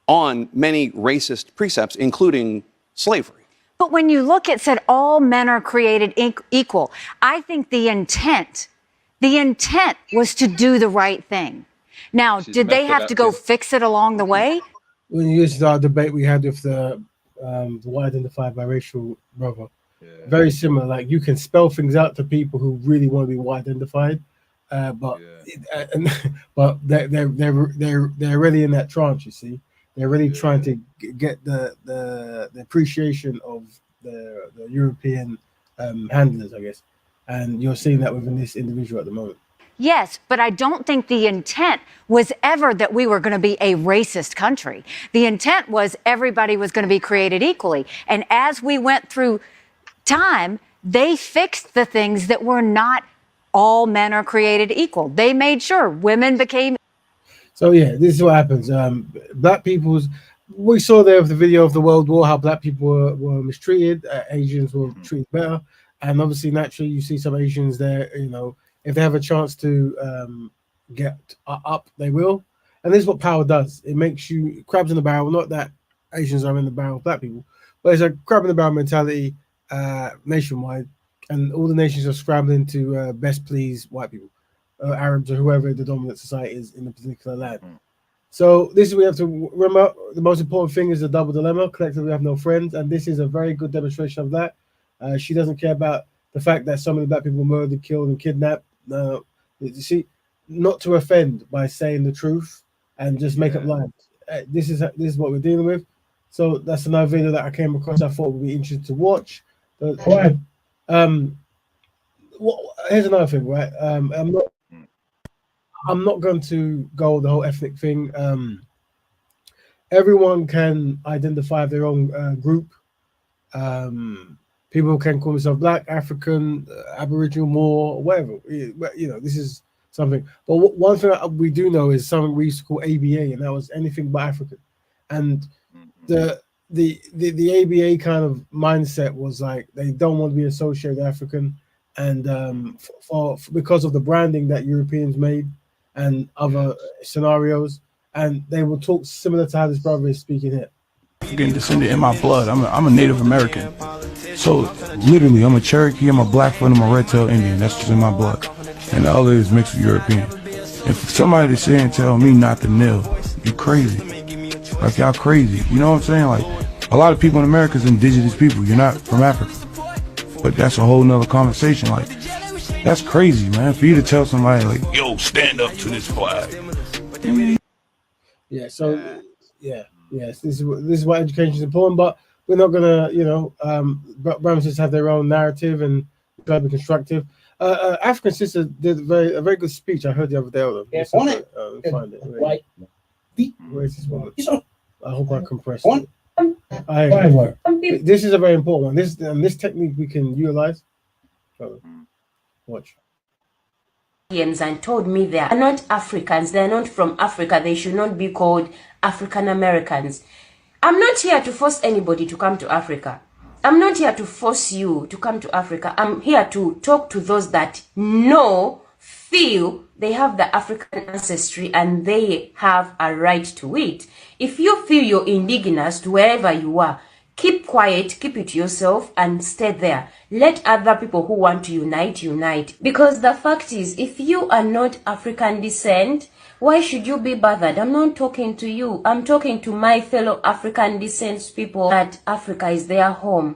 I: on many racist precepts, including slavery.
J: But when you look at said all men are created equal, I think the intent was to do the right thing. Now, did they have to go fix it along the way?
A: When you used to our debate we had with the white identified biracial brother, very similar. Like you can spell things out to people who really want to be white identified. But they're really in that trance. You see, they're really trying to get the appreciation of the European handlers, I guess, and you're seeing that within this individual at the moment.
J: Yes, but I don't think the intent was ever that we were going to be a racist country. The intent was everybody was going to be created equally, and as we went through time, they fixed the things that were not. All men are created equal. They made sure women became.
A: So yeah, this is what happens. Black people's. We saw there with the video of the World War how black people were mistreated. Asians were treated better, and obviously, naturally, you see some Asians there. If they have a chance to get up, they will. And this is what power does. It makes you crabs in the barrel. Not that Asians are in the barrel of black people, but it's a crab in the barrel mentality nationwide. And all the nations are scrambling to best please white people, Arabs or whoever the dominant society is in a particular land. So this is what we have to remember. The most important thing is the double dilemma. Collectively, we have no friends. And this is a very good demonstration of that. She doesn't care about the fact that some of the black people were murdered, killed, and kidnapped. You see, not to offend by saying the truth and just make up lies. This is what we're dealing with. So that's another video that I came across. I thought would be interesting to watch. But, here's another thing, right? I'm not going to go the whole ethnic thing. Everyone can identify their own group. People can call themselves Black, African, Aboriginal, Moor, whatever. You know, this is something. But one thing we do know is something we used to call ABA, and that was anything but African. And the ABA kind of mindset was like they don't want to be associated with African, and because of the branding that Europeans made and other scenarios, and they will talk similar to how this brother is speaking here.
K: Getting descended in my blood. I'm a Native American. So literally, I'm a Cherokee, I'm a Blackfoot, I'm a Red-tailed Indian. That's just in my blood. And the other is mixed with European. If somebody to say and tell me not to kneel, you crazy. Like y'all crazy. You know what I'm saying? Like a lot of people in America is indigenous people. You're not from Africa. But that's a whole nother conversation. Like that's crazy, man. For you to tell somebody like, yo, stand up to this flag.
A: Yeah. So yes, this is why education is important. But we're not gonna, brothers just have their own narrative and try to be constructive. African sister did a very good speech. I heard the other day. Find it. Where's this one? I hope I compressed it. This is a very important one. This technique we can utilize. Watch.
L: And told me they are not Africans, they're not from Africa, they should not be called African Americans. I'm not here to force anybody to come to Africa. I'm not here to force you to come to Africa. I'm here to talk to those that feel they have the African ancestry and they have a right to it. If you feel you're indigenous to wherever you are, keep quiet, keep it to yourself and stay there. Let other people who want to unite. Because the fact is, if you are not African descent, why should you be bothered? I'm not talking to you. I'm talking to my fellow African descent people that Africa is their home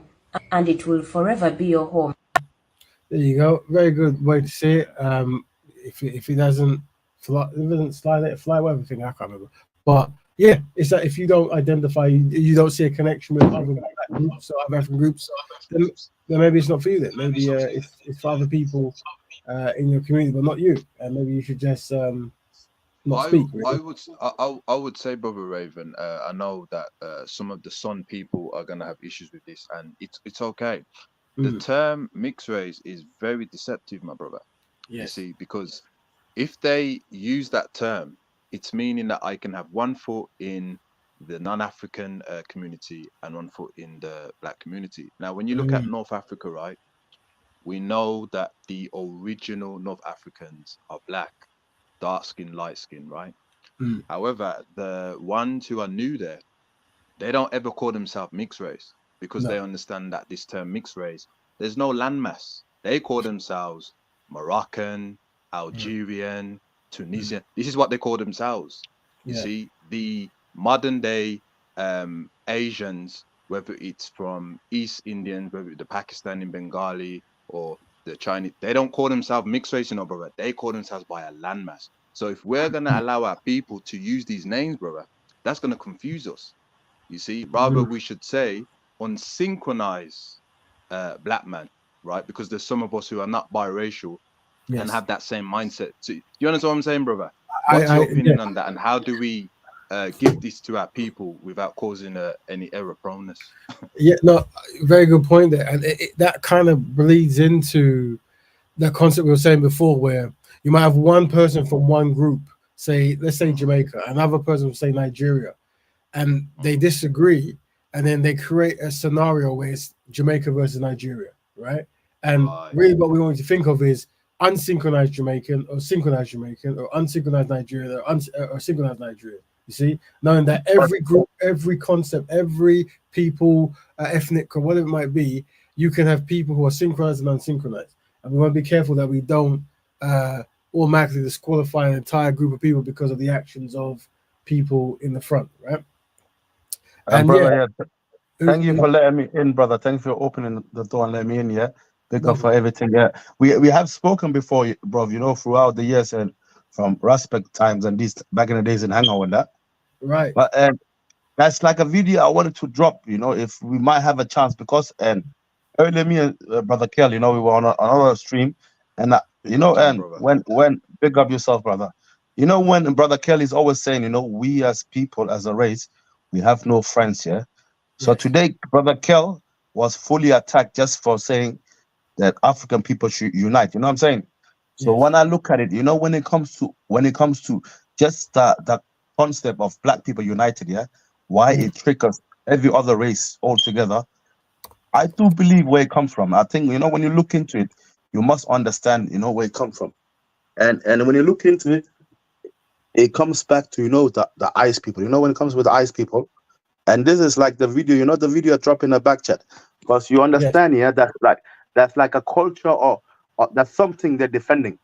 L: and it will forever be your home.
A: There you go. Very good way to say it. If it doesn't fly, whatever thing, I can't remember. But yeah, it's that if you don't identify, you don't see a connection with other black groups or other African groups, then maybe it's not for you. Then maybe it's for other people in your community, but not you. And maybe you should just not speak. Really.
D: I would say, Brother Raven. I know that some of the Sun people are gonna have issues with this, and it's okay. The term mixed race is very deceptive, my brother. Yes. You see, because if they use that term, it's meaning that I can have one foot in the non-African community and one foot in the black community. Now, when you look at North Africa, right, we know that the original North Africans are black, dark skin, light skin, right? However, the ones who are new there, they don't ever call themselves mixed race because they understand that this term mixed race, there's no landmass. They call themselves Moroccan, Algerian, Tunisian. This is what they call themselves. You see, the modern day Asians, whether it's from East Indian, whether it's the Pakistani Bengali or the Chinese, they don't call themselves mixed race, brother. They call themselves by a landmass. So if we're gonna allow our people to use these names, brother, that's gonna confuse us. You see, rather we should say unsynchronized black man, right? Because there's some of us who are not biracial and have that same mindset. So, you understand what I'm saying, brother? What's your opinion on that, and how do we give this to our people without causing any error proneness?
A: Very good point there, and that kind of bleeds into the concept we were saying before, where you might have one person from one group, let's say Jamaica, another person from say Nigeria, and they disagree, and then they create a scenario where it's Jamaica versus Nigeria, right? And really what we want to think of is unsynchronized Jamaican or synchronized Jamaican or unsynchronized Nigerian or synchronized Nigerian. You see, knowing that every group, every concept, every people, ethnic or whatever it might be, you can have people who are synchronized and unsynchronized. And we want to be careful that we don't automatically disqualify an entire group of people because of the actions of people in the front, right?
M: And brother, thank you for letting me in, brother. Thanks for opening the door and letting me in, yeah? Big up for everything. Yeah, we have spoken before, bro. You know, throughout the years and from respect times and these back in the days in hangout and that.
A: Right.
M: But that's like a video I wanted to drop. You know, if we might have a chance because earlier me and brother Kel, you know, we were on another stream, and you know, and when big up yourself, brother. You know, when brother Kel is always saying, you know, we as people, as a race, we have no friends here. So today, brother Kel was fully attacked just for saying that African people should unite. You know what I'm saying? So when I look at it, you know, when it comes to just the concept of black people united, yeah, why it triggers every other race altogether. I do believe where it comes from. I think, you know, when you look into it, you must understand, you know, where it comes from. And when you look into it, it comes back to, you know, the ice people. You know, when it comes with the ice people, and this is like the video, you know, the video I drop in the back chat, because you understand, yeah, that's like a culture or that's something they're defending.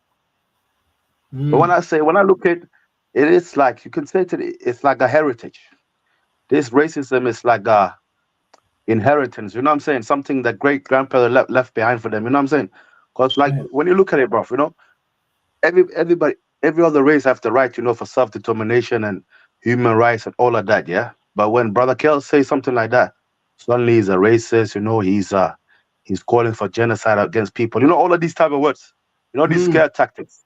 M: But when I look at it, it is like, you can say it's like a heritage. This racism is like a inheritance, you know what I'm saying? Something that great grandfather left behind for them, you know what I'm saying? Because like when you look at it, bro, you know, every other race have the right, you know, for self-determination and human rights and all of that, yeah. But when brother Kel says something like that, suddenly he's a racist, you know, he's calling for genocide against people, you know, all of these type of words, you know, these scare tactics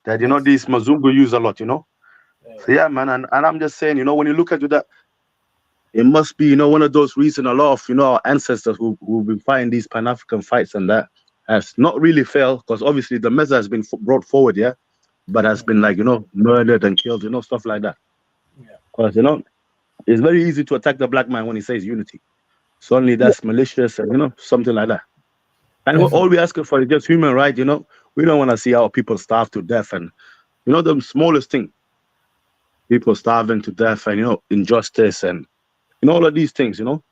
M: that, you know, these Mazungu use a lot, you know. So yeah, man, and I'm just saying, you know, when you look at that, it must be, you know, one of those reasons a lot of, you know, our ancestors who've been fighting these Pan-African fights and that has not really failed, because obviously the message has been brought forward, yeah, but has been like, you know, murdered and killed, you know, stuff like that. Because, you know, it's very easy to attack the black man when he says unity. Suddenly that's malicious and, you know, something like that. And all we ask for is just human rights, you know. We don't want to see our people starve to death and, you know, the smallest thing. People starving to death and, you know, injustice and, you know, all of these things, you know.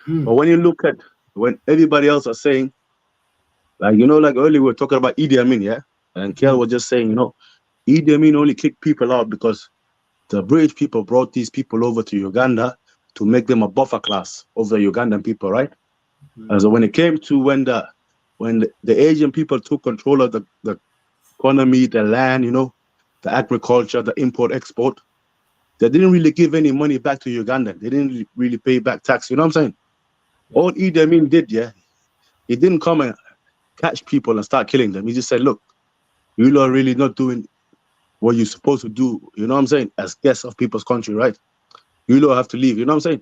M: But when you look at when everybody else are saying, like, you know, like earlier we were talking about Idi Amin, yeah? And Kel was just saying, you know, Idi Amin only kicked people out because the British people brought these people over to Uganda to make them a buffer class of the Ugandan people, right? And so when it came to when the Asian people took control of the economy, the land, you know, the agriculture, the import-export, they didn't really give any money back to Uganda. They didn't really pay back tax. You know what I'm saying? All Idi Amin did, yeah, he didn't come and catch people and start killing them. He just said, look, you are really not doing what you're supposed to do, you know what I'm saying, as guests of people's country, right? You don't have to leave, you know what I'm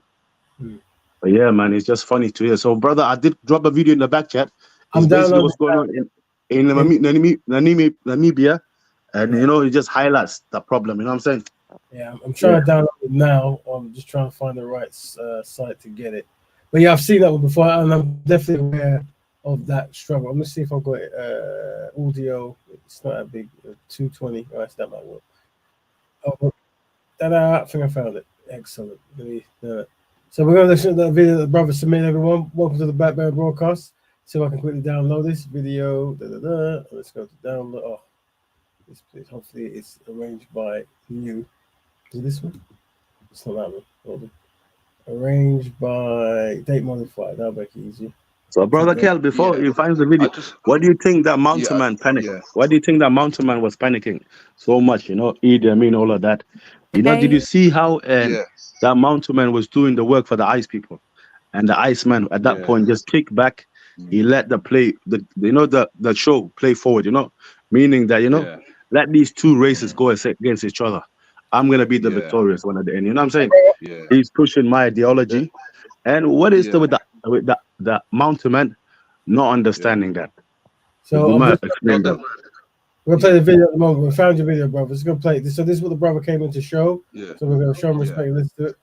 M: saying? But yeah, man, it's just funny to hear. So, brother, I did drop a video in the back chat. It's basically what's going on in Namibia. And, you know, it just highlights the problem, you know what I'm saying?
A: Yeah, I'm trying to download it now. I'm just trying to find the right site to get it. But yeah, I've seen that one before, and I'm definitely aware of that struggle. I'm gonna see if I've got audio. It's not that big. 220. All right, so that might work. Oh, I think I found it. Excellent. Let me do it. So we're gonna listen to that video that the brother submitted. Everyone, welcome to the Blackberry broadcast. See if I can quickly download this video. Let's go to download. Oh, hopefully it's arranged by you. Is it this one? It's not that one. Hold on. Arranged by date modified. That'll make it easier.
M: So, brother Kel, before he finds the video, what do you think that mountain man panicked? Why do you think that mountain man was panicking so much? You know, Idi Amin, all of that. You know, did you see how that mountain man was doing the work for the ice people, and the Iceman at that point just kicked back. He let the show play forward. You know, meaning that let these two races go against each other. I'm gonna be the victorious one at the end. You know what I'm saying? He's pushing my ideology. And what is with the mountain man not understanding that?
A: So
M: we might
A: explain that. We're gonna play the video at the moment. We found your video, brother. It's gonna play this. So this is what the brother came in to show. So we're gonna show him respect. Let's do it.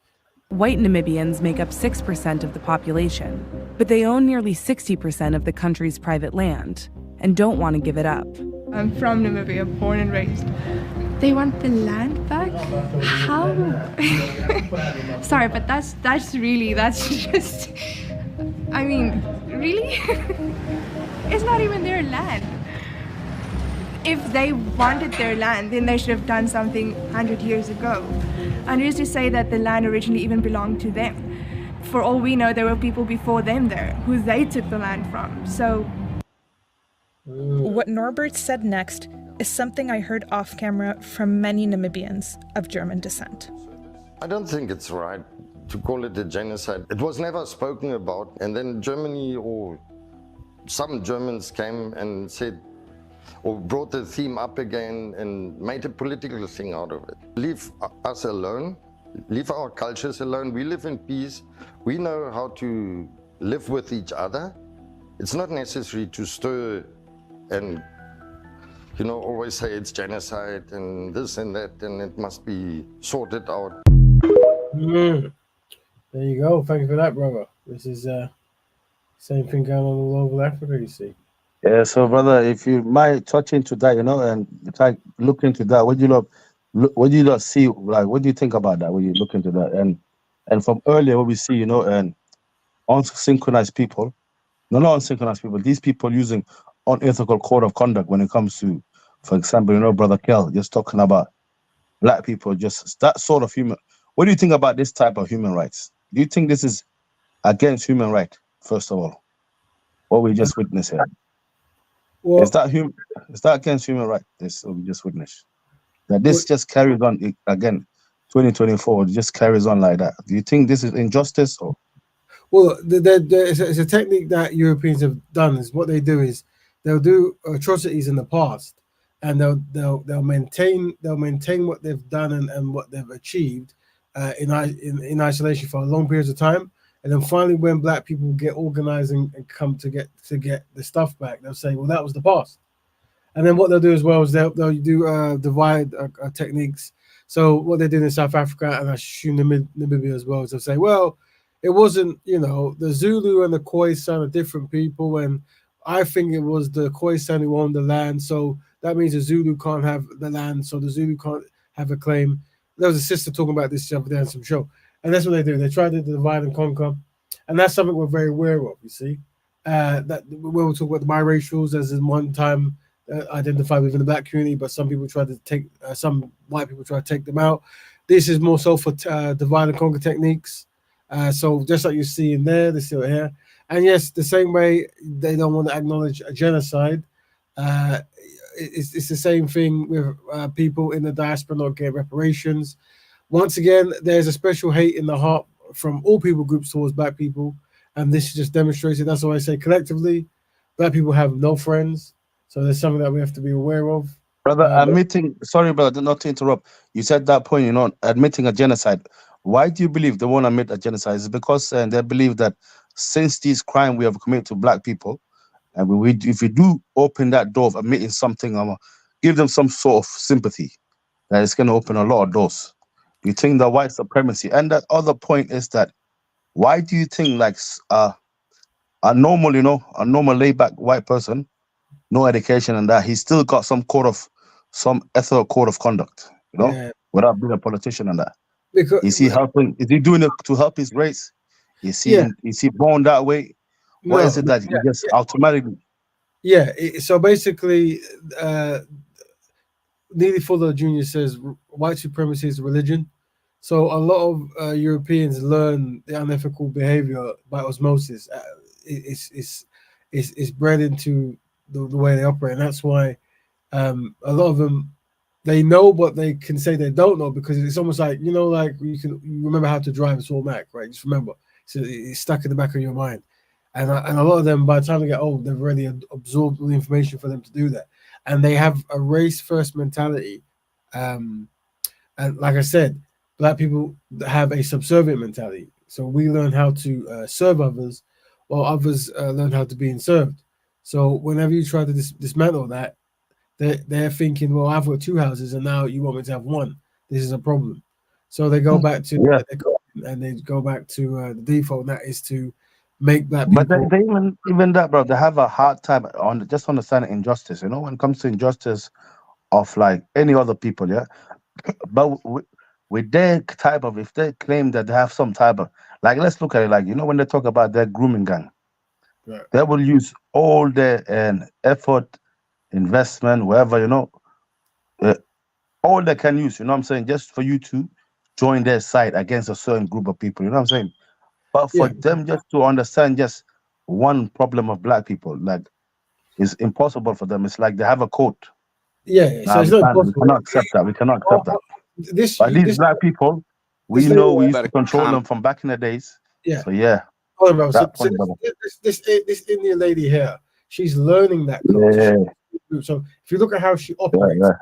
N: White Namibians make up 6% of the population, but they own nearly 60% of the country's private land and don't want to give it up.
O: I'm from Namibia, born and raised. They want the land back? How? Sorry, but that's just, I mean, really? It's not even their land. If they wanted their land, then they should have done something 100 years ago. And who's to say that the land originally even belonged to them? For all we know, there were people before them there who they took the land from. So
P: What Norbert said next is something I heard off camera from many Namibians of German descent.
Q: I don't think it's right to call it a genocide. It was never spoken about, and then Germany or some Germans came and said, or brought the theme up again and made a political thing out of it. Leave us alone, leave our cultures alone. We live in peace. We know how to live with each other. It's not necessary to stir and, you know, always say it's genocide and this and that, and it must be sorted out.
A: There you go. Thank you for that, brother. This is same thing going on all over Africa, you see.
M: Yeah, so brother, if you might touch into that, you know, and try look into that, what do you not see? Like, what do you think about that when you look into that? And from earlier, what we see, you know, and unsynchronized people, not unsynchronized people, these people using unethical code of conduct when it comes to, for example, you know, Brother Kel just talking about black people, just that sort of human. What do you think about this type of human rights? Do you think this is against human right, first of all? What we just witnessed here.
A: Well,
M: Is that against human right? This we just witnessed. That this just carries on again, 2024 just carries on like that. Do you think this is injustice or?
A: Well, it's a technique that Europeans have done. Is what they do is they'll do atrocities in the past, and they'll maintain what they've done and what they've achieved in isolation for long periods of time. And then finally, when black people get organized and come to get the stuff back, they'll say, "Well, that was the past." And then what they'll do as well is they'll do divide techniques. So what they did in South Africa and I assume Namibia as well is they'll say, "Well, it wasn't, you know, the Zulu and the Khoisan are different people, and I think it was the Khoisan who owned the land, so that means the Zulu can't have the land, so the Zulu can't have a claim." There was a sister talking about this the other day on some show. And that's what they do. They try to divide and conquer. And that's something we're very aware of, you see. That we'll talk about the biracials as in one time identified within the black community, but some people try to take, some white people try to take them out. This is more so for divide and conquer techniques. So just like you see in there, they still here. And yes, the same way they don't want to acknowledge a genocide, it's the same thing with people in the diaspora not getting reparations. Once again, there's a special hate in the heart from all people groups towards black people, and this just demonstrates it. That's why I say collectively, black people have no friends. So there's something that we have to be aware of.
M: Brother, sorry, brother, not to interrupt. You said that point, you know, admitting a genocide. Why do you believe they won't admit a genocide? Is it because they believe that since these crimes we have committed to black people, and if we do open that door of admitting something, give them some sort of sympathy, that it's going to open a lot of doors. You think the white supremacy, and that other point is that why do you think like a normal, you know, a normal laid back white person, no education and that he's still got some ethical code of conduct, you know, without being a politician and that. Because is he doing it to help his race? Is he born that way? Or is it that he just automatically?
A: Yeah, so basically, Neely Fuller Jr. says white supremacy is a religion. So a lot of Europeans learn the unethical behavior by osmosis. It's bred into the way they operate, and that's why a lot of them, they know, but they can say they don't know, because it's almost like, you know, like you remember how to drive a small Mac, right? Just remember, so it's stuck in the back of your mind. And a lot of them, by the time they get old, they've already absorbed all the information for them to do that. And they have a race-first mentality. And like I said, black people have a subservient mentality. So we learn how to serve others, while others learn how to be served. So whenever you try to dismantle that, they're thinking, well, I've got two houses, and now you want me to have one. This is a problem. So they go back to the default, and that is to make black people.
M: But they even that, bro, they have a hard time on just understanding injustice. You know, when it comes to injustice of like any other people, yeah. But with their type of, if they claim that they have some type of, like, let's look at it, like, you know, when they talk about their grooming gang, they will use all their effort, investment, wherever, you know, all they can use, you know what I'm saying, just for you to join their side against a certain group of people, you know what I'm saying? But for them just to understand just one problem of black people, like is impossible for them. It's like they have a code.
A: Yeah, so
M: Nah,
A: it's
M: we
A: not
M: can't. We
A: possible.
M: cannot accept that. We cannot accept that. But these black people, we
A: this
M: know we
A: lady-
M: used to control them from back in the days.
A: Yeah.
M: So yeah.
A: Hold on, bro. So,
M: That point, brother.
A: this Indian lady here, she's learning that
M: Yeah,
A: culture.
M: yeah,
A: So if you look at how she
M: yeah,
A: operates,
M: yeah.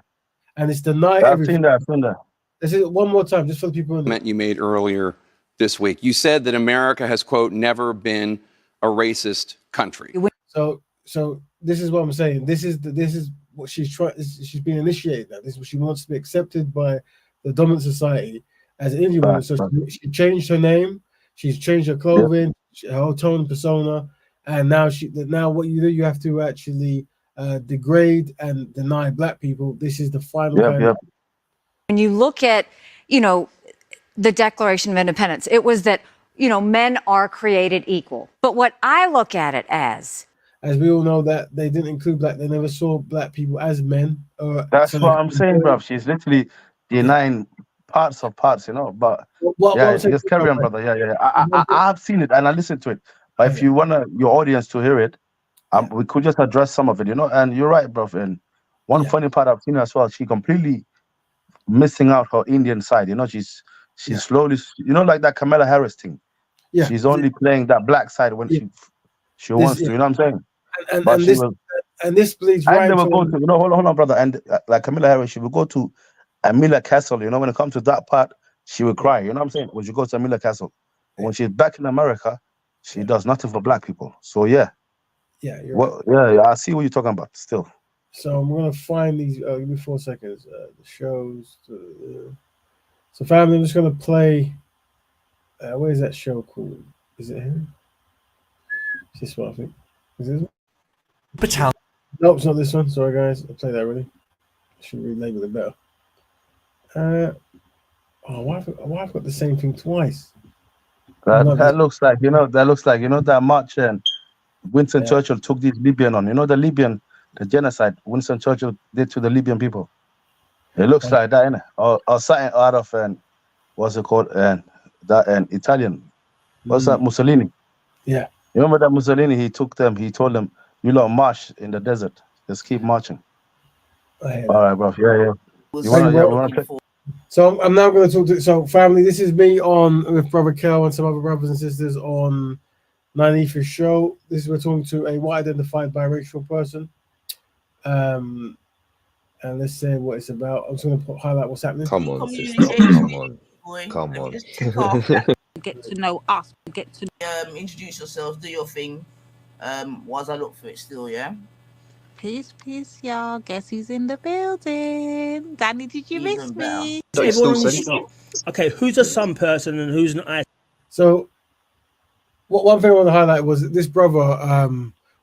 A: and it's deny
I: I've
A: everything.
I: seen that,
M: I've seen that.
A: This is one more time, just for the people in the
I: comment you made earlier this week. You said that America has, quote, never been a racist country.
A: So this is what I'm saying. This is what she's trying. She's being initiated now. This is what she wants to be accepted by the dominant society as an Indian woman. So she changed her name. She's changed her clothing, her whole tone and persona, and now what you do, you have to actually degrade and deny black people. This is the final kind of.
J: When you look at, the Declaration of Independence, it was that, men are created equal. But what I look at it as
A: we all know, that they didn't include black. They never saw black people as men.
M: That's what I'm saying, bro. She's literally denying parts of parts, But just carry on, brother. Yeah. I have seen it and I listened to it. But if you want your audience to hear it, we could just address some of it, And you're right, bro. And one funny part I've seen as well, she completely missing out her Indian side. She's slowly, like that Kamala Harris thing.
A: Yeah.
M: She's only playing that black side when she wants to. You know what I'm saying?
A: And this bleeds right.
M: And they will go to, hold on, brother. And like Kamala Harris, she will go to Amelia Castle. When it comes to that part, she will cry. You know what I'm saying? When she goes to Amelia Castle, but when she's back in America, she does nothing for black people. So yeah.
A: Yeah.
M: Yeah. I see what you're talking about. Still.
A: So I'm gonna find these. Give me 4 seconds. The shows. So family, I'm just gonna play. What is that show called? Is it here? Is this one? I think. Is this one?
B: Battalion.
A: Nope, it's not this one. Sorry, guys. I played that already. I should relabel it better. Why have I got the same thing twice?
M: That looks like that march and Winston Churchill took these Libyan on. The genocide Winston Churchill did to the Libyan people. It looks like that, innit? Or something out of what's it called? Italian. What's that? Mussolini.
A: Yeah.
M: You remember that Mussolini? He took them. He told them, "You lot march in the desert. Just keep marching." All right, bro. Yeah. You wanna play?
A: So I'm now going to talk to. So family, this is me with Brother Kel and some other brothers and sisters on 9ether's show. We're talking to a identified biracial person. And let's say what it's about. I'm just going to highlight what's happening.
R: Come on, sister. Come on.
S: Get to know us. Get to introduce yourself. Do your thing. Whilst I look for it still, yeah. Peace, y'all. Guess who's in the building? Danny, did you miss me?
T: Okay, who's a some person and who's not?
A: So, one thing I want to highlight was this brother.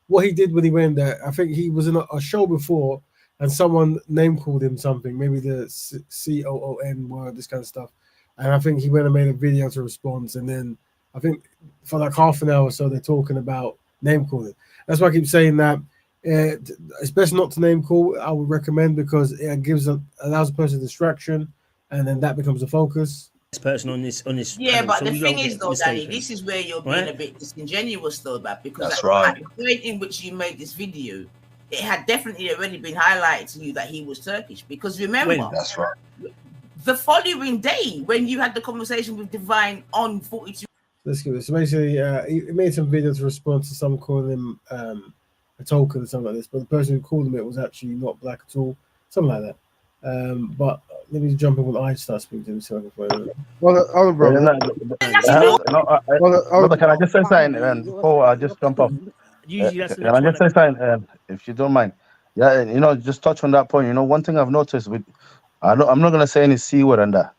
A: What he did when he went there. I think he was in a show before, and someone name called him something, maybe the COON word, this kind of stuff. And I think he went and made a video to respond. And then I think for like half an hour or so, they're talking about name calling. That's why I keep saying that. It's best not to name call. I would recommend, because it allows a person distraction, and then that becomes a focus.
T: This person on this.
S: Yeah,
T: panel,
S: but
T: so
S: the
T: we
S: thing
T: don't
S: is,
T: get
S: though, Danny,
T: mistaken.
S: this is where you're being a bit disingenuous, though, because
D: That's
S: at
D: right.
S: the point in which you made this video, it had definitely already been highlighted to you that he was Turkish. Because remember,
D: That's right.
S: the following day when you had the conversation with Divine on 42.
A: Let's give it. So basically, he made some video to respond to someone calling him a token or something like this, but the person who called him it was actually not black at all, something like that. But let me jump in when I start speaking to him so I can find it.
M: Well, brother, can I just say something before I just jump off?
T: Usually that's the
M: Can I just say something, if you don't mind? Yeah, and just touch on that point. One thing I've noticed I'm not gonna say any C word on that.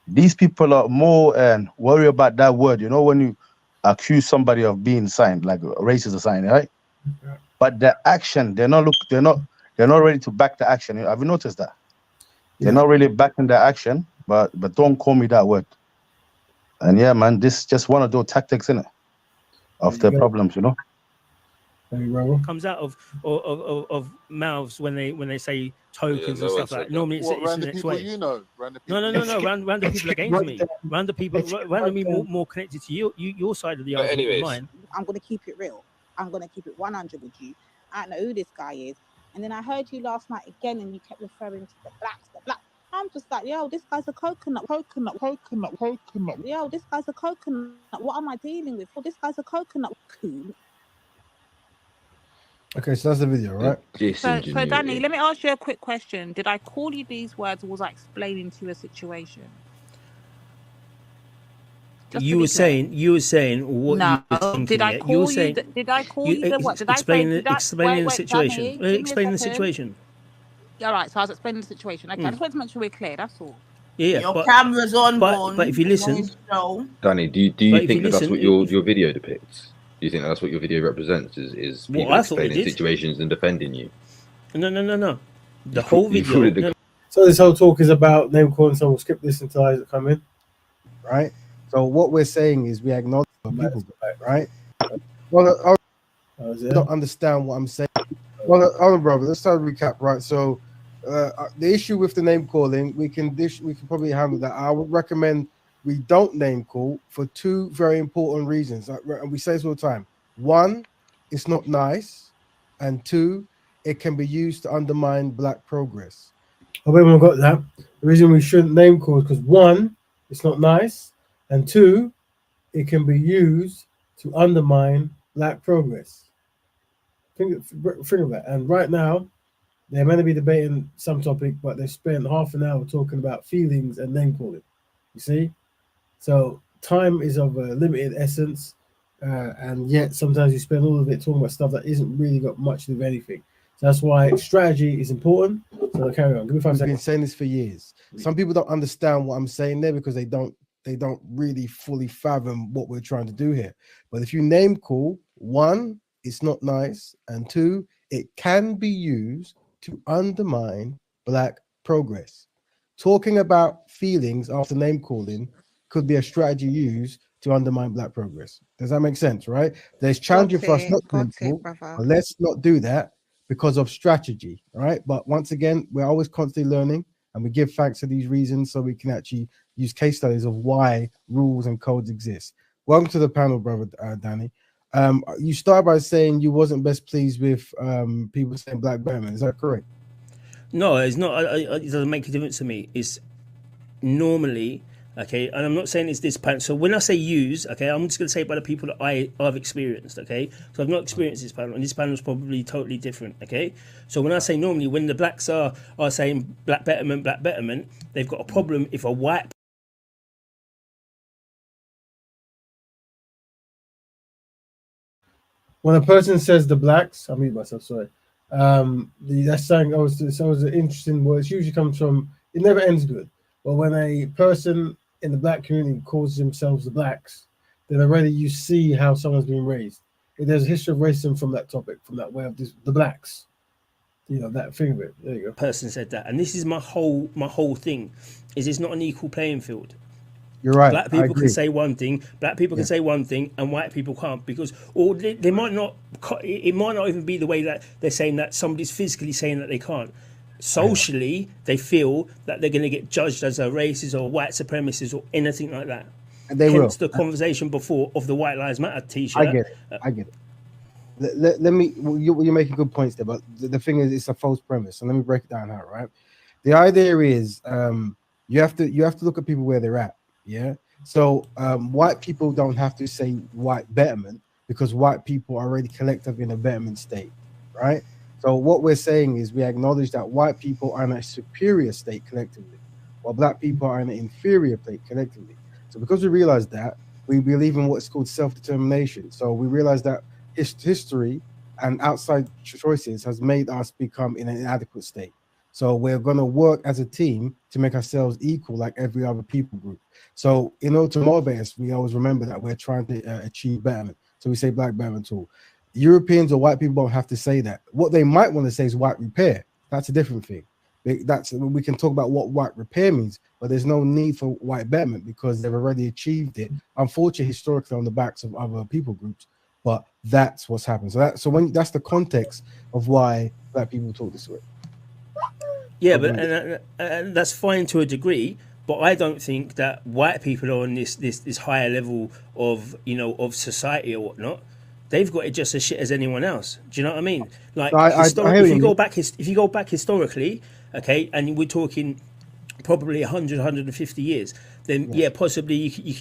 M: These people are more worried about that word. When you accuse somebody of being signed, like race is a sign, right? But the action, they're not ready to back the action. Have you noticed that? They're not really backing the action, but don't call me that word. And yeah, man, this is just one of those tactics, innit? Of the problems,
T: comes out of mouths when they say tokens and stuff like that. Normally it's the next way. No, random people against me. Random people more connected to your side of the argument than mine.
U: I'm gonna keep it real. I'm gonna keep it 100 with you. I don't know who this guy is. And then I heard you last night again, and you kept referring to the blacks, the black. I'm just like, yo, this guy's a coconut. Yo, this guy's a coconut. What am I dealing with? Oh, this guy's a coconut. Cool.
A: Okay, so that's the video, right?
U: So Danny, let me ask you a quick question. Did I call you these words, or was I explaining to you a situation?
T: You were saying what
U: No.
T: you were thinking.
U: Did I
T: yeah?
U: call
T: You were
U: you?
T: saying,
U: Did I call you the what? Did I say?
T: explaining
U: Wait,
T: the situation.
U: Danny, give me a
T: Explaining the
U: second.
T: situation.
U: All right, so I was explaining the situation. Okay, I just wanted to make sure we're clear. That's all.
T: Yeah,
S: Your camera's on,
T: but if you listen,
V: Danny, do you think that's what your video depicts? Do you think that's what your video represents? Is people explaining situations and defending you?
T: No. The whole video.
A: So this whole talk is about name calling, so we'll skip this until Isaac come in. Right? So what we're saying is we acknowledge people, right? Well, I don't understand what I'm saying. Well, hold on, brother. Let's start to recap, right? So the issue with the name calling, we can probably handle that. I would recommend we don't name call for two very important reasons. And we say this all the time. One, it's not nice, and two, it can be used to undermine black progress. Hope everyone got that. The reason we shouldn't name call is because one, it's not nice, and two, it can be used to undermine black progress. Think of that. And right now, they're meant to be debating some topic, but they spent half an hour talking about feelings and name calling. You see? So time is of a limited essence, and yet sometimes you spend all of it talking about stuff that isn't really got much to do with anything. So that's why strategy is important. So carry on. Give me 5 seconds. I've been saying this for years. Some people don't understand what I'm saying there because they don't really fully fathom what we're trying to do here. But if you name call, one, it's not nice, and two, it can be used to undermine black progress. Talking about feelings after name calling could be a strategy used to undermine black progress. Does that make sense, right? There's challenging for us not to name call, but let's not do that because of strategy, right? But once again, we're always constantly learning, and we give thanks to these reasons so we can actually use case studies of why rules and codes exist. Welcome to the panel, brother Danny. You started by saying you wasn't best pleased with people saying black Betterment. Is that correct?
T: No, it's not. It doesn't make a difference to me. It's normally, okay, and I'm not saying it's this panel. So when I say use, okay, I'm just going to say it by the people that I've experienced, okay? So I've not experienced this panel, and this panel is probably totally different, okay? So when I say normally, when the blacks are saying black Betterment, they've got a problem if a white
A: when a person says the blacks, I mute myself, sorry. That's saying that was an interesting word. It usually comes from, it never ends good. But when a person in the black community calls themselves the blacks, then already you see how someone's been raised. There's a history of racism from that topic, from that way of the blacks. You know, that thing of it. There you go.
T: Person said that. And this is my whole thing, is it's not an equal playing field.
A: You're right.
T: Black people can say one thing, can say one thing, and white people can't, because they might not. It might not even be the way that they're saying that somebody's physically saying that they can't. Socially, they feel that they're going to get judged as a racist or white supremacist or anything like that.
A: And they
T: Hence
A: will.
T: the conversation before of the White Lives Matter T-shirt.
A: I get it. Let me. You're making good points there, but the thing is, it's a false premise. And let me break it down how. Right. The idea is, you have to look at people where they're at. Yeah. So white people don't have to say white Betterment because white people are already collective in a Betterment state, right? So what we're saying is we acknowledge that white people are in a superior state collectively, while black people are in an inferior state collectively. So because we realize that, we believe in what's called self-determination. So we realize that history and outside choices has made us become in an inadequate state. So we're going to work as a team to make ourselves equal like every other people group. So in order to motivate us, we always remember that we're trying to achieve betterment. So we say black betterment tool. Europeans or white people don't have to say that. What they might want to say is white repair. That's a different thing. We can talk about what white repair means, but there's no need for white betterment because they've already achieved it. Unfortunately, historically on the backs of other people groups, but that's what's happened. So that's the context of why black people talk this way.
T: Yeah, but and that's fine to a degree, but I don't think that white people are on this higher level of of society or whatnot. they've got it just as shit as anyone else. Do you know what I mean? Like,
A: I
T: if you go back historically, okay, and we're talking probably 100, 150 years, then yeah, possibly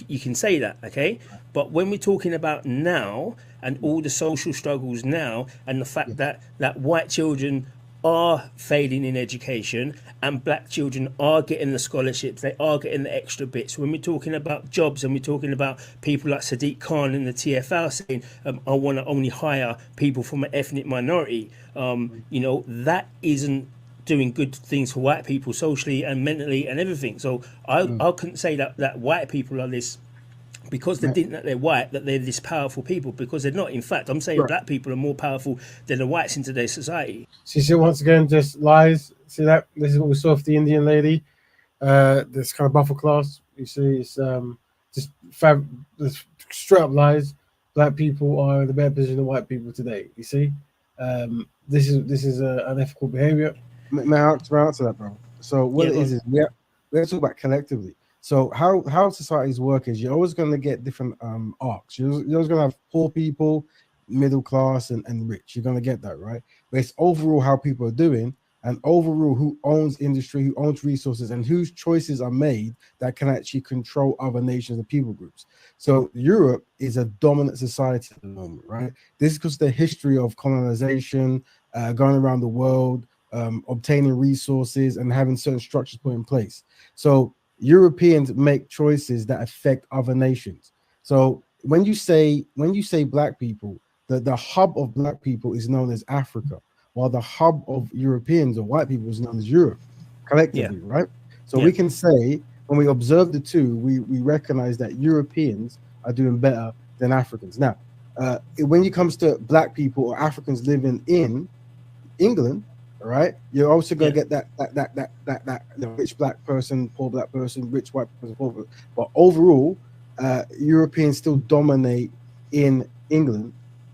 T: you can say that, okay? But when we're talking about now and all the social struggles now, and the fact that white children are failing in education and black children are getting the scholarships, they are getting the extra bits. When we're talking about jobs and we're talking about people like Sadiq Khan in the TFL saying, I want to only hire people from an ethnic minority, you know, that isn't doing good things for white people socially and mentally and everything. So I couldn't say that white people are this, because they think that they're white, that they're this powerful people, because they're not. In fact, I'm saying black people are more powerful than the whites in today's society.
A: See, once again, just lies. See that? This is what we saw with the Indian lady. This kind of buffer class. You see, it's just straight up lies. Black people are in a better position than white people today. You see, this is unethical behavior. May I answer that, bro? So what it is we have to talk about collectively. So how societies work is you're always going to get different arcs. You're always going to have poor people, middle class, and rich. You're going to get that, right? But it's overall how people are doing, and overall who owns industry, who owns resources, and whose choices are made that can actually control other nations and people groups. So Europe is a dominant society at the moment, right? This is because of the history of colonization, going around the world, obtaining resources and having certain structures put in place. So Europeans make choices that affect other nations. So when you say black people, the hub of black people is known as Africa, while the hub of Europeans or white people is known as Europe, collectively, right? So we can say when we observe the two, we recognize that Europeans are doing better than Africans. Now, when it comes to black people or Africans living in England, all right, you're also going to get that rich black person, poor black person, rich white person, poor person. But overall, Europeans still dominate in England,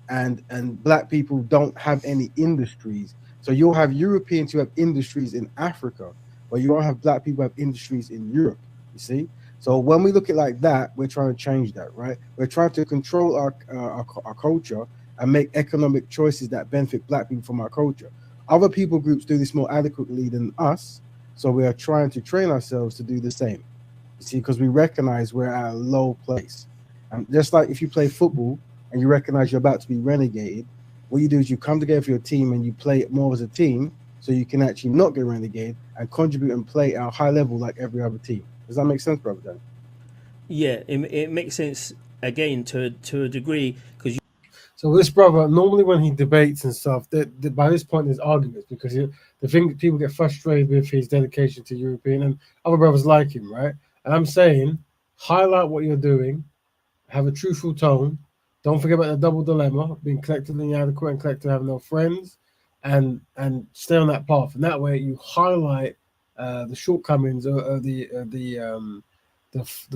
A: and black people don't have any industries. So you'll have Europeans who have industries in Africa, but you don't have black people who have industries in Europe. You see? So when we look at it like that, we're trying to change that, right? We're trying to control our culture and make economic choices that benefit black people from our culture. Other people groups do this more adequately than us, so we are trying to train ourselves to do the same. You see, because we recognize we're at a low place. And just like if you play football and you recognize you're about to be relegated, what you do is you come together for your team and you play more as a team, so you can actually not get relegated and contribute and play at a high level like every other team. Does that make sense, brother Dan?
T: Yeah, it makes sense again to a degree, because
A: so this brother, normally when he debates and stuff, by this point there's arguments, because the thing people get frustrated with his dedication to European and other brothers like him, right? And I'm saying, highlight what you're doing, have a truthful tone, don't forget about the double dilemma, being collectively inadequate and collectively having no friends, and stay on that path. And that way you highlight the shortcomings or the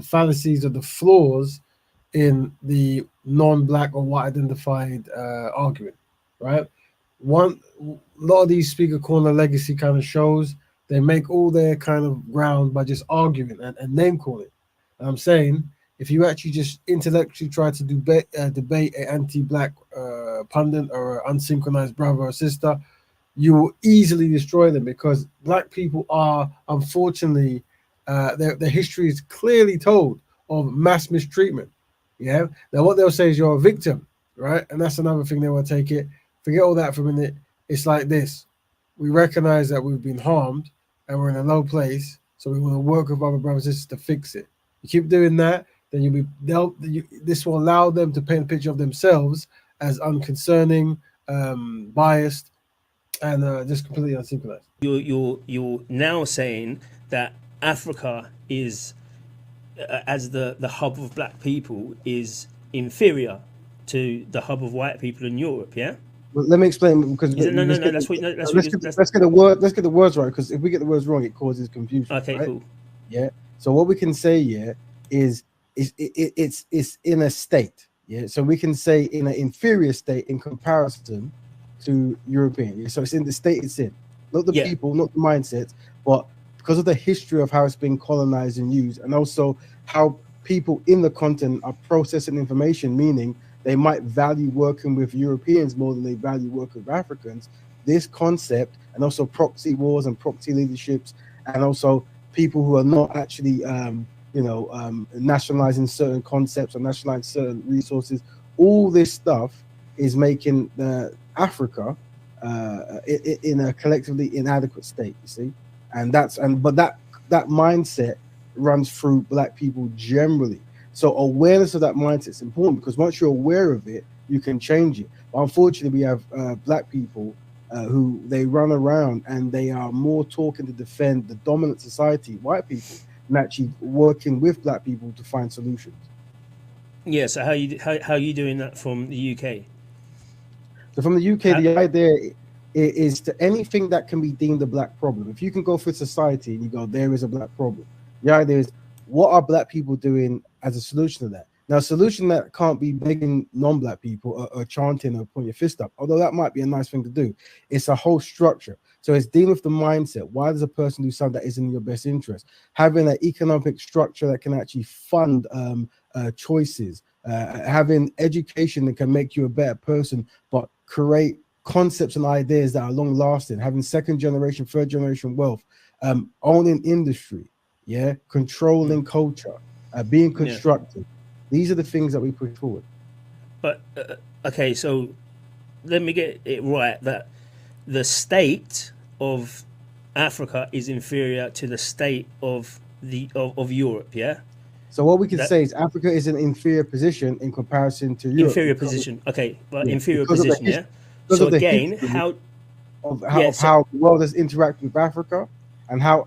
A: fallacies or the flaws in the non-black or white identified argument, right? A lot of these speaker corner legacy kind of shows, they make all their kind of ground by just arguing and name calling. And I'm saying, if you actually just intellectually try to debate an anti-black pundit or an unsynchronized brother or sister, you will easily destroy them, because black people are, unfortunately, their history is clearly told of mass mistreatment. Yeah. Now, what they'll say is you're a victim, right? And that's another thing they want to take it. Forget all that for a minute. It's like this: we recognize that we've been harmed and we're in a low place, so we want to work with other brothers and sisters to fix it. You keep doing that, then this will allow them to paint a picture of themselves as unconcerning, biased, and just completely unsynchronized.
T: You're now saying that Africa is, as the hub of black people, is inferior to the hub of white people in Europe, yeah?
A: Well, let me explain, because
T: let's
A: get the words right, because if we get the words wrong, it causes confusion.
T: Okay,
A: right?
T: Cool.
A: Yeah. So what we can say, is it's in a state. Yeah. So we can say in an inferior state in comparison to European. Yeah? So it's in the state it's in, not the people, not the mindsets, but because of the history of how it's been colonized and used, and also how people in the continent are processing information, meaning they might value working with Europeans more than they value working with Africans. This concept, and also proxy wars and proxy leaderships, and also people who are not actually, nationalizing certain concepts or nationalizing certain resources, all this stuff is making Africa in a collectively inadequate state, you see. But that mindset runs through Black people generally. So awareness of that mindset is important, because once you're aware of it, you can change it. But unfortunately, we have Black people who they run around and they are more talking to defend the dominant society, white people, than actually working with Black people to find solutions.
T: Yeah. So how are you doing that from the UK?
A: So from the UK, the idea is to anything that can be deemed a Black problem. If you can go through society and you go, there is a Black problem. The idea is, what are Black people doing as a solution to that? Now, a solution that can't be begging non-Black people or chanting or putting your fist up, although that might be a nice thing to do. It's a whole structure. So it's dealing with the mindset. Why does a person do something that isn't in your best interest? Having an economic structure that can actually fund choices, having education that can make you a better person, but create concepts and ideas that are long lasting, having second generation, third generation wealth, owning industry, controlling culture, being constructive. These are the things that we push forward.
T: But okay, so let me get it right, that the state of Africa is inferior to the state of Europe, yeah?
A: So what we can say is Africa is an inferior position in comparison to Europe.
T: Inferior position, okay, but inferior position, yeah. So again, how
A: the world has interacted with Africa, and how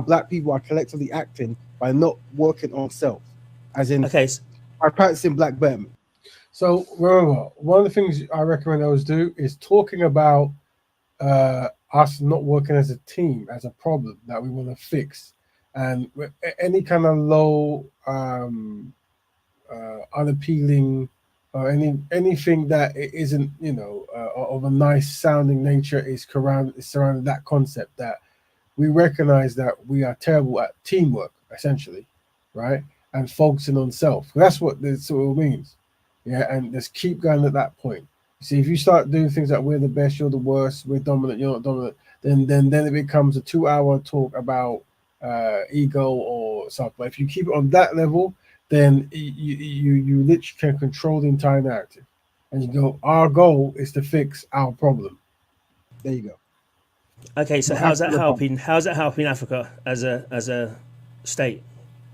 A: Black people are collectively acting by not working on self, as in by practicing Black Betterment.
B: So remember, one of the things I recommend those do is talking about us not working as a team, as a problem that we want to fix, and any kind of low, unappealing, or anything that isn't of a nice sounding nature is surrounding that concept, that we recognize that we are terrible at teamwork, essentially, right? And focusing on self. That's what this all means. Yeah, and just keep going at that point. See, if you start doing things like we're the best, you're the worst, we're dominant, you're not dominant, then it becomes a 2-hour talk about ego or stuff. But if you keep it on that level, then you literally can control the entire narrative. And you go, our goal is to fix our problem. There you go.
T: Okay, so how's that helping Africa as a state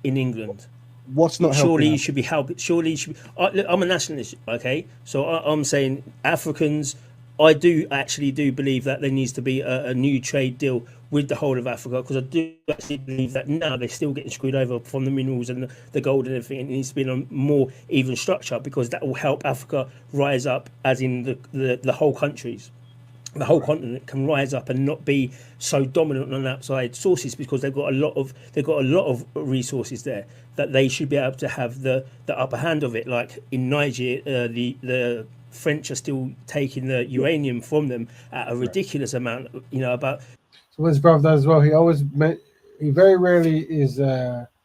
T: in England?
A: What's not
T: surely
A: helping?
T: You should be helping. Surely you should be. Look, I'm a nationalist, okay? So I'm saying Africans. I do believe that there needs to be a new trade deal with the whole of Africa, because I do actually believe that now they're still getting screwed over from the minerals and the gold and everything. It needs to be on a more even structure, because that will help Africa rise up, as in the whole countries. The whole continent can rise up and not be so dominant on outside sources, because they've got a lot of resources there that they should be able to have the upper hand of it. Like in Niger, the French are still taking the uranium from them at a ridiculous amount. So
B: what his brother does as well, he very rarely is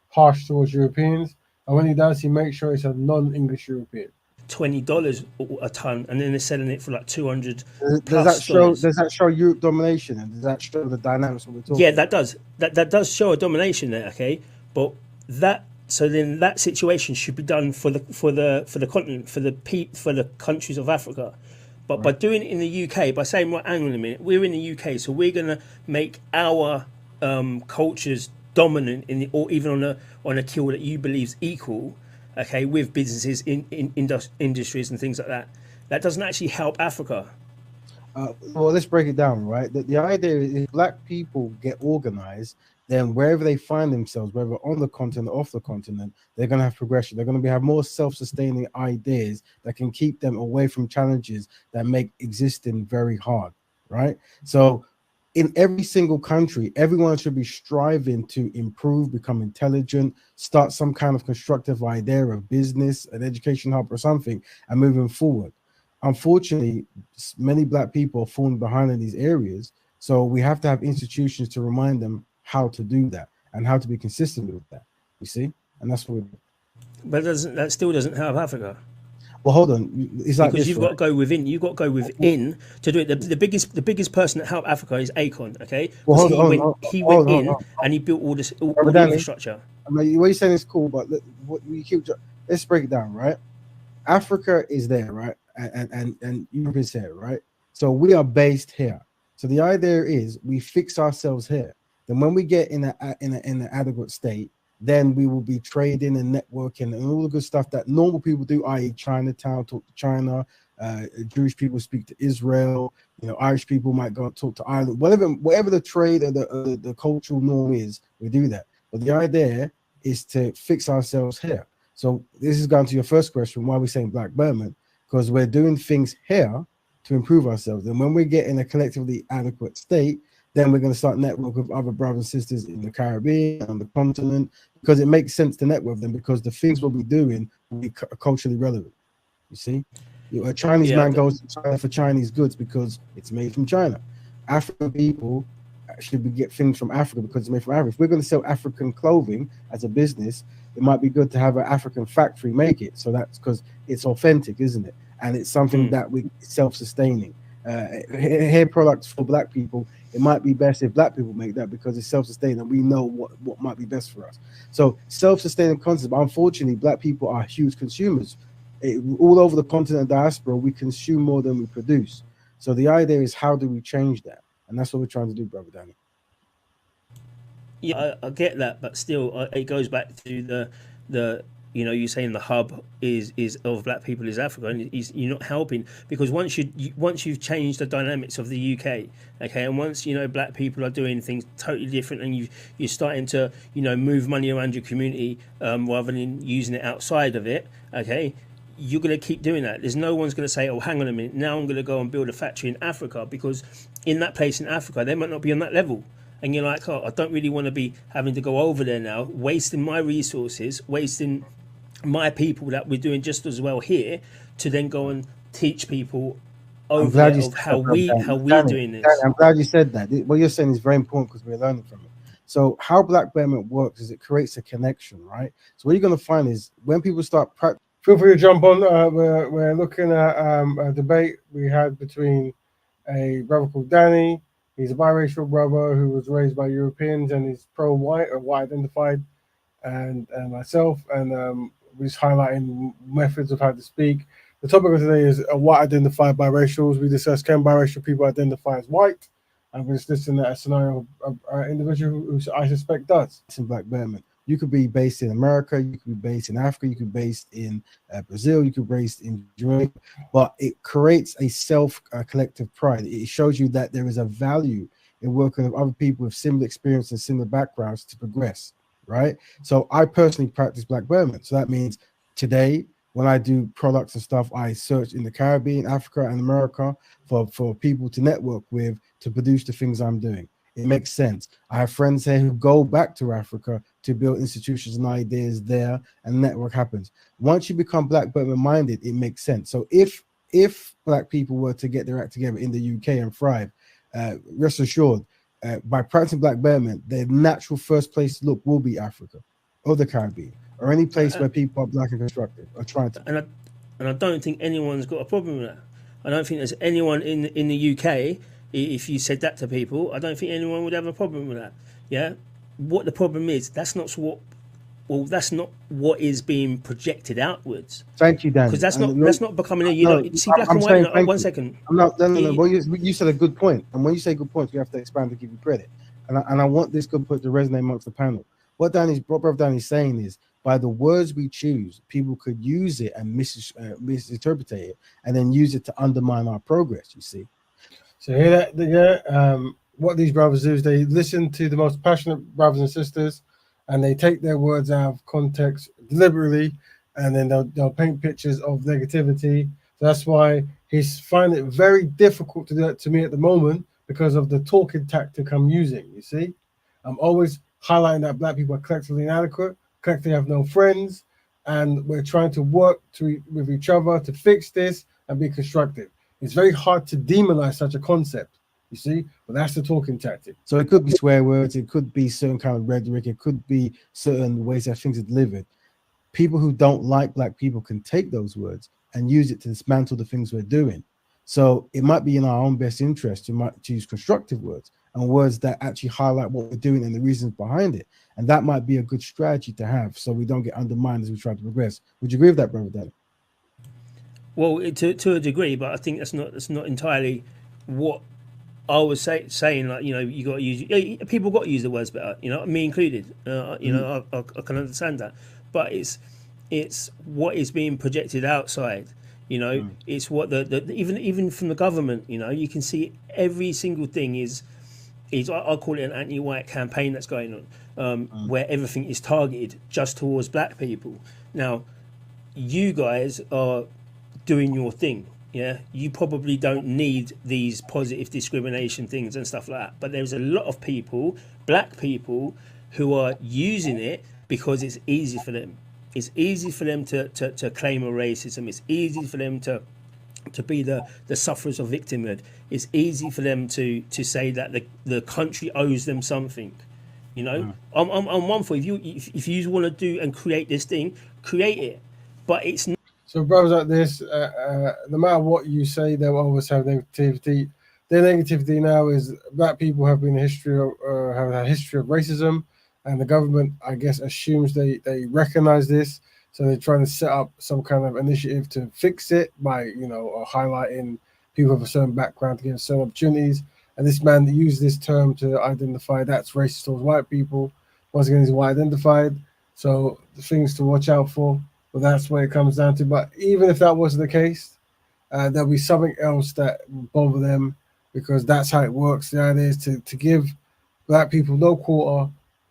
B: harsh towards Europeans, and when he does, he makes sure it's a non-English European.
T: $20 a ton, and then they're selling it for like $200.
A: Does that show Europe domination, and does that show the dynamics of the talk?
T: Yeah, that does. That does show a domination there. Okay, but then that situation should be done for the continent, for the countries of Africa. But by doing it in the UK, by saying, well, hang on a minute, we're in the UK, so we're gonna make our cultures dominant or even on a keel that you believe is equal. Okay, with businesses in industries and things like that. That doesn't actually help Africa.
A: Well, let's break it down, right? The idea is if Black people get organized, then wherever they find themselves, whether on the continent or off the continent, they're going to have progression. They're going to have more self-sustaining ideas that can keep them away from challenges that make existing very hard, right? So in every single country, everyone should be striving to improve, become intelligent, start some kind of constructive idea of business, an education hub or something, and moving forward. Unfortunately, many Black people are falling behind in these areas. So we have to have institutions to remind them how to do that and how to be consistent with that, you see? And that's what we do.
T: But that still doesn't help Africa.
A: Well, hold on. It's like
T: because
A: this,
T: you've
A: right?
T: got to go within. You've got to go within to do it. The biggest person that helped Africa is Akon, okay?
A: Well,
T: Because he went in and he built all the
A: Danny,
T: infrastructure.
A: I mean, what you're saying is cool, but what you keep. Let's break it down, right? Africa is there, right? And Europe is here, right? So we are based here. So the idea is we fix ourselves here. Then when we get in an adequate state, then we will be trading and networking and all the good stuff that normal people do, i.e. Chinatown, talk to China, Jewish people speak to Israel, Irish people might go and talk to Ireland, whatever the trade or the cultural norm is, we do that. But the idea is to fix ourselves here. So this is going to your first question, why are we saying Black Betterment? Because we're doing things here to improve ourselves. And when we get in a collectively adequate state, then we're going to start network with other brothers and sisters in the Caribbean, on the continent, because it makes sense to network with them because the things we'll be doing will be culturally relevant. You see? A Chinese man goes to China for Chinese goods because it's made from China. African people should get things from Africa because it's made from Africa. If we're going to sell African clothing as a business, it might be good to have an African factory make it. So that's because it's authentic, isn't it? And it's something that we self-sustaining. Hair products for Black people, it might be best if Black people make that because it's self-sustaining and we know what might be best for us. So self-sustaining concept, but unfortunately, Black people are huge consumers. All over the continent diaspora, we consume more than we produce. So the idea is how do we change that? And that's what we're trying to do, Brother Danny.
T: Yeah, I get that, but still, it goes back to the you're saying the hub is of Black people is Africa, and you're not helping because once you've changed the dynamics of the UK, okay, and once Black people are doing things totally different, and you're starting to move money around your community rather than using it outside of it, okay. You're going to keep doing that. There's no one's going to say, oh, hang on a minute, now I'm going to go and build a factory in Africa because in that place in Africa, they might not be on that level. And you're like, oh, I don't really want to be having to go over there now, wasting my resources, wasting my people that we're doing just as well here to then go and teach people over there of how we're doing this.
A: I'm glad you said that. What you're saying is very important because we're learning from it. So how Black Betterment works is it creates a connection, right? So what you're going to find is when people start practicing, feel free to jump on. We're looking at a debate we had between a brother called Danny. He's a biracial brother who was raised by Europeans and he's pro-white or white identified, and myself, and we're just highlighting methods of how to speak. The topic of today is white identified biracials. We discuss can biracial people identify as white, and we're just listening at a scenario of an individual who I suspect does. It's in Black Betterment. You could be based in America, you could be based in Africa, you could be based in Brazil, you could be based in Jamaica, but it creates a collective pride. It shows you that there is a value in working with other people with similar experience and similar backgrounds to progress, right? So I personally practice Black Betterment. So that means today, when I do products and stuff, I search in the Caribbean, Africa, and America for people to network with to produce the things I'm doing. It makes sense. I have friends here who go back to Africa to build institutions and ideas there, and network happens. Once you become Black Betterment minded, it makes sense. So if Black people were to get their act together in the UK and thrive, rest assured, by practicing Black Betterment, their natural first place to look will be Africa or the Caribbean or any place where people are Black and constructive or trying to.
T: And I don't think anyone's got a problem with that. I don't think there's anyone in the UK. If you said that to people, I don't think anyone would have a problem with that. Yeah, what the problem is, that's not what is being projected outwards.
A: Thank you, Dan.
T: Because that's not becoming a. See, Black and white. One second.
A: I'm not. No. Well, you said a good point, and when you say good points, you have to expand to give you credit. And I want this good point to resonate amongst the panel. What Brother Danny's saying is, by the words we choose, people could use it and misinterpret it, and then use it to undermine our progress. You see. So hear that? What these brothers do is they listen to the most passionate brothers and sisters, and they take their words out of context deliberately, and then they'll paint pictures of negativity. So that's why he's finding it very difficult to do that to me at the moment because of the talking tactic I'm using. You see, I'm always highlighting that Black people are collectively inadequate, collectively have no friends, and we're trying to work with each other to fix this and be constructive. It's very hard to demonize such a concept, you see, but that's the talking tactic. So it could be swear words, it could be certain kind of rhetoric, it could be certain ways that things are delivered. People who don't like Black people can take those words and use it to dismantle the things we're doing. So it might be in our own best interest to use constructive words and words that actually highlight what we're doing and the reasons behind it. And that might be a good strategy to have so we don't get undermined as we try to progress. Would you agree with that, Brother Danny?
T: Well, to a degree, but I think that's not entirely what I was saying. Like, you know, you got to use, people got to use the words better. You know, me included. You know, I can understand that, but it's what is being projected outside. You know, it's what the even from the government. You know, you can see every single thing is I call it an anti-white campaign that's going on, where everything is targeted just towards black people. Now, you guys are doing your thing. Yeah, you probably don't need these positive discrimination things and stuff like that. But there's a lot of people, black people, who are using it because it's easy for them. It's easy for them to claim a racism. It's easy for them to be the sufferers of victimhood. It's easy for them to say that the country owes them something. You know, I'm one for if you want to do and create this thing, create it. But it's not.
A: So brothers like this, no matter what you say, they'll always have negativity. Their negativity now is black people have been have a history of racism, and the government, I guess, assumes they recognize this, so they're trying to set up some kind of initiative to fix it by, you know, highlighting people of a certain background to give certain opportunities. And this man used this term to identify that's racist towards white people. Once again, he's white identified, so the things to watch out for. But that's what it comes down to. But even if that wasn't the case, there'll be something else that will bother them, because that's how it works. The idea is to give black people no quarter,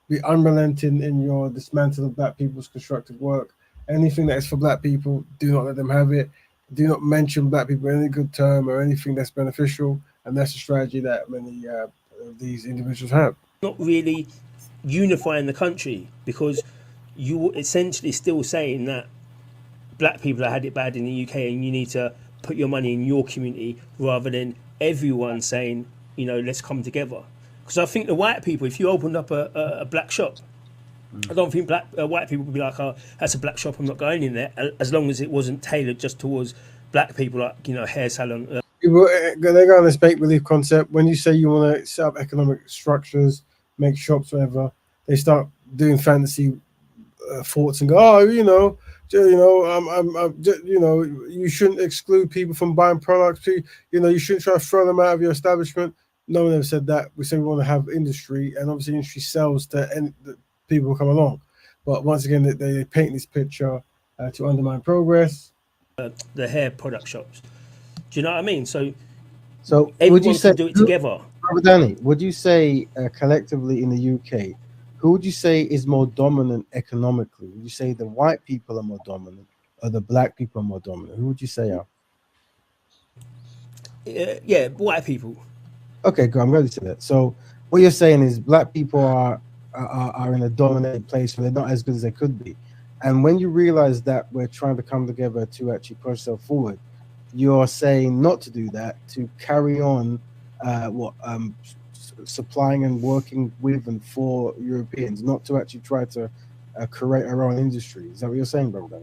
A: be unrelenting in your dismantle of black people's constructive work. Anything that is for black people, do not let them have it. Do not mention black people in any good term or anything that's beneficial. And that's a strategy that many of these individuals have.
T: Not really unifying the country, because you're essentially still saying that black people have had it bad in the UK and you need to put your money in your community, rather than everyone saying, you know, let's come together. Because I think the white people, if you opened up a black shop, I don't think white people would be like, oh, that's a black shop, I'm not going in there, as long as it wasn't tailored just towards black people, like, you know, hair salon.
A: People, they go on this make-believe concept. When you say you want to set up economic structures, make shops, whatever, they start doing fantasy thoughts and go, oh, you know, you shouldn't exclude people from buying products. You know, you shouldn't try to throw them out of your establishment. No one ever said that. We said we want to have industry, and obviously industry sells to people who come along. But once again, they paint this picture to undermine progress.
T: The hair product shops. Do you know what I mean? So
A: would you say
T: do it together?
A: Danny, would you say collectively in the UK, who would you say is more dominant economically? Would you say the white people are more dominant, or the black people are more dominant? Who would you say are?
T: Yeah, white people.
A: Okay, good. I'm going to say that. So what you're saying is black people are in a dominated place where they're not as good as they could be. And when you realize that we're trying to come together to actually push ourselves forward, you're saying not to do that, to carry on supplying and working with and for Europeans, not to actually try to create our own industry. Is that what you're saying, brother?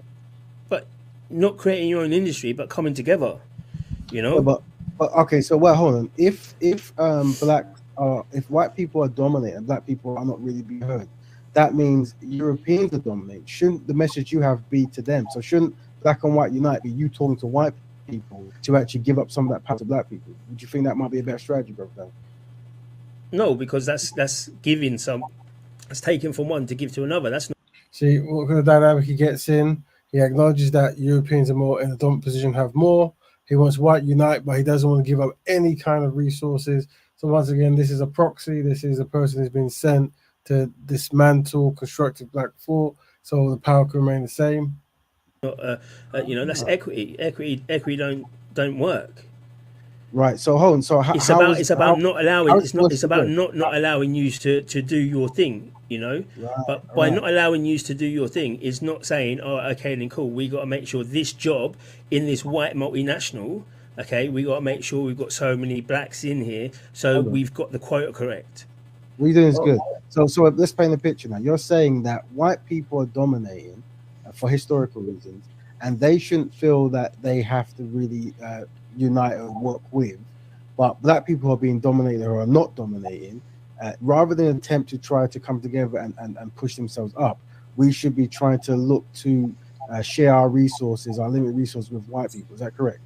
T: But not creating your own industry, but coming together. You know.
A: Yeah, but okay, so hold on. If white people are dominating and black people are not really being heard, that means Europeans are dominating. Shouldn't the message you have be to them? So shouldn't black and white unite be you talking to white people to actually give up some of that power to black people? Would you think that might be a better strategy, brother?
T: No, because that's giving some. It's taken from one to give to another. That's not.
A: See what kind of dynamic he gets in. He acknowledges that Europeans are more in a dominant position, have more. He wants white unite, but he doesn't want to give up any kind of resources. So once again, this is a proxy. This is a person who's been sent to dismantle constructive black thought, so the power can remain the same.
T: You know, that's equity. Equity don't work.
A: Right. So hold on. So
T: it's about not allowing you to do your thing. You know, but by not allowing you to do your thing is not saying, oh, okay, then cool. We got to make sure this job in this white multinational. Okay, we got to make sure we've got so many blacks in here, so we've got the quota correct.
A: What you're doing is good. So let's paint a picture now. You're saying that white people are dominating for historical reasons, and they shouldn't feel that they have to really unite or work with. But black people are being dominated or are not dominating. Rather than attempt to try to come together and push themselves up, we should be trying to look to share our resources, our limited resources with white people. Is that correct?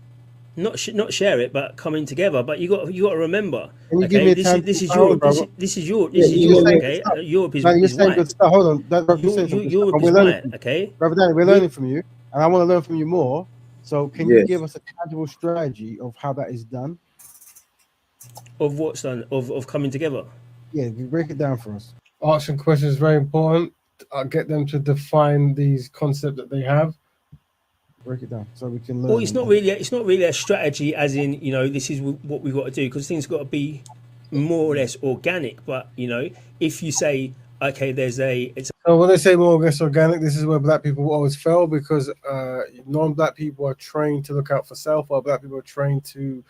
T: Not share it, but coming together. But you got to remember.
A: Can you give me a time?
T: This is Europe. This is Europe. Okay, Europe is
A: you're saying
T: white.
A: good stuff. Hold on, you're saying some good
T: Europe
A: stuff.
T: is white. Okay,
A: Brother Danny, we're learning from you, and I want to learn from you more. So, can you give us a tangible strategy of how that is done?
T: Of what's done? Of coming together.
A: Yeah, break it down for us. Asking questions is very important. I'll get them to define these concepts that they have. Break it down so we can learn.
T: Well, it's not really a strategy, as in this is what we've got to do, because things got to be more or less organic. But if you say okay, so when they say more or less organic, this is where black people always fail, because non-black people are trained to look out for self, while black people are trained to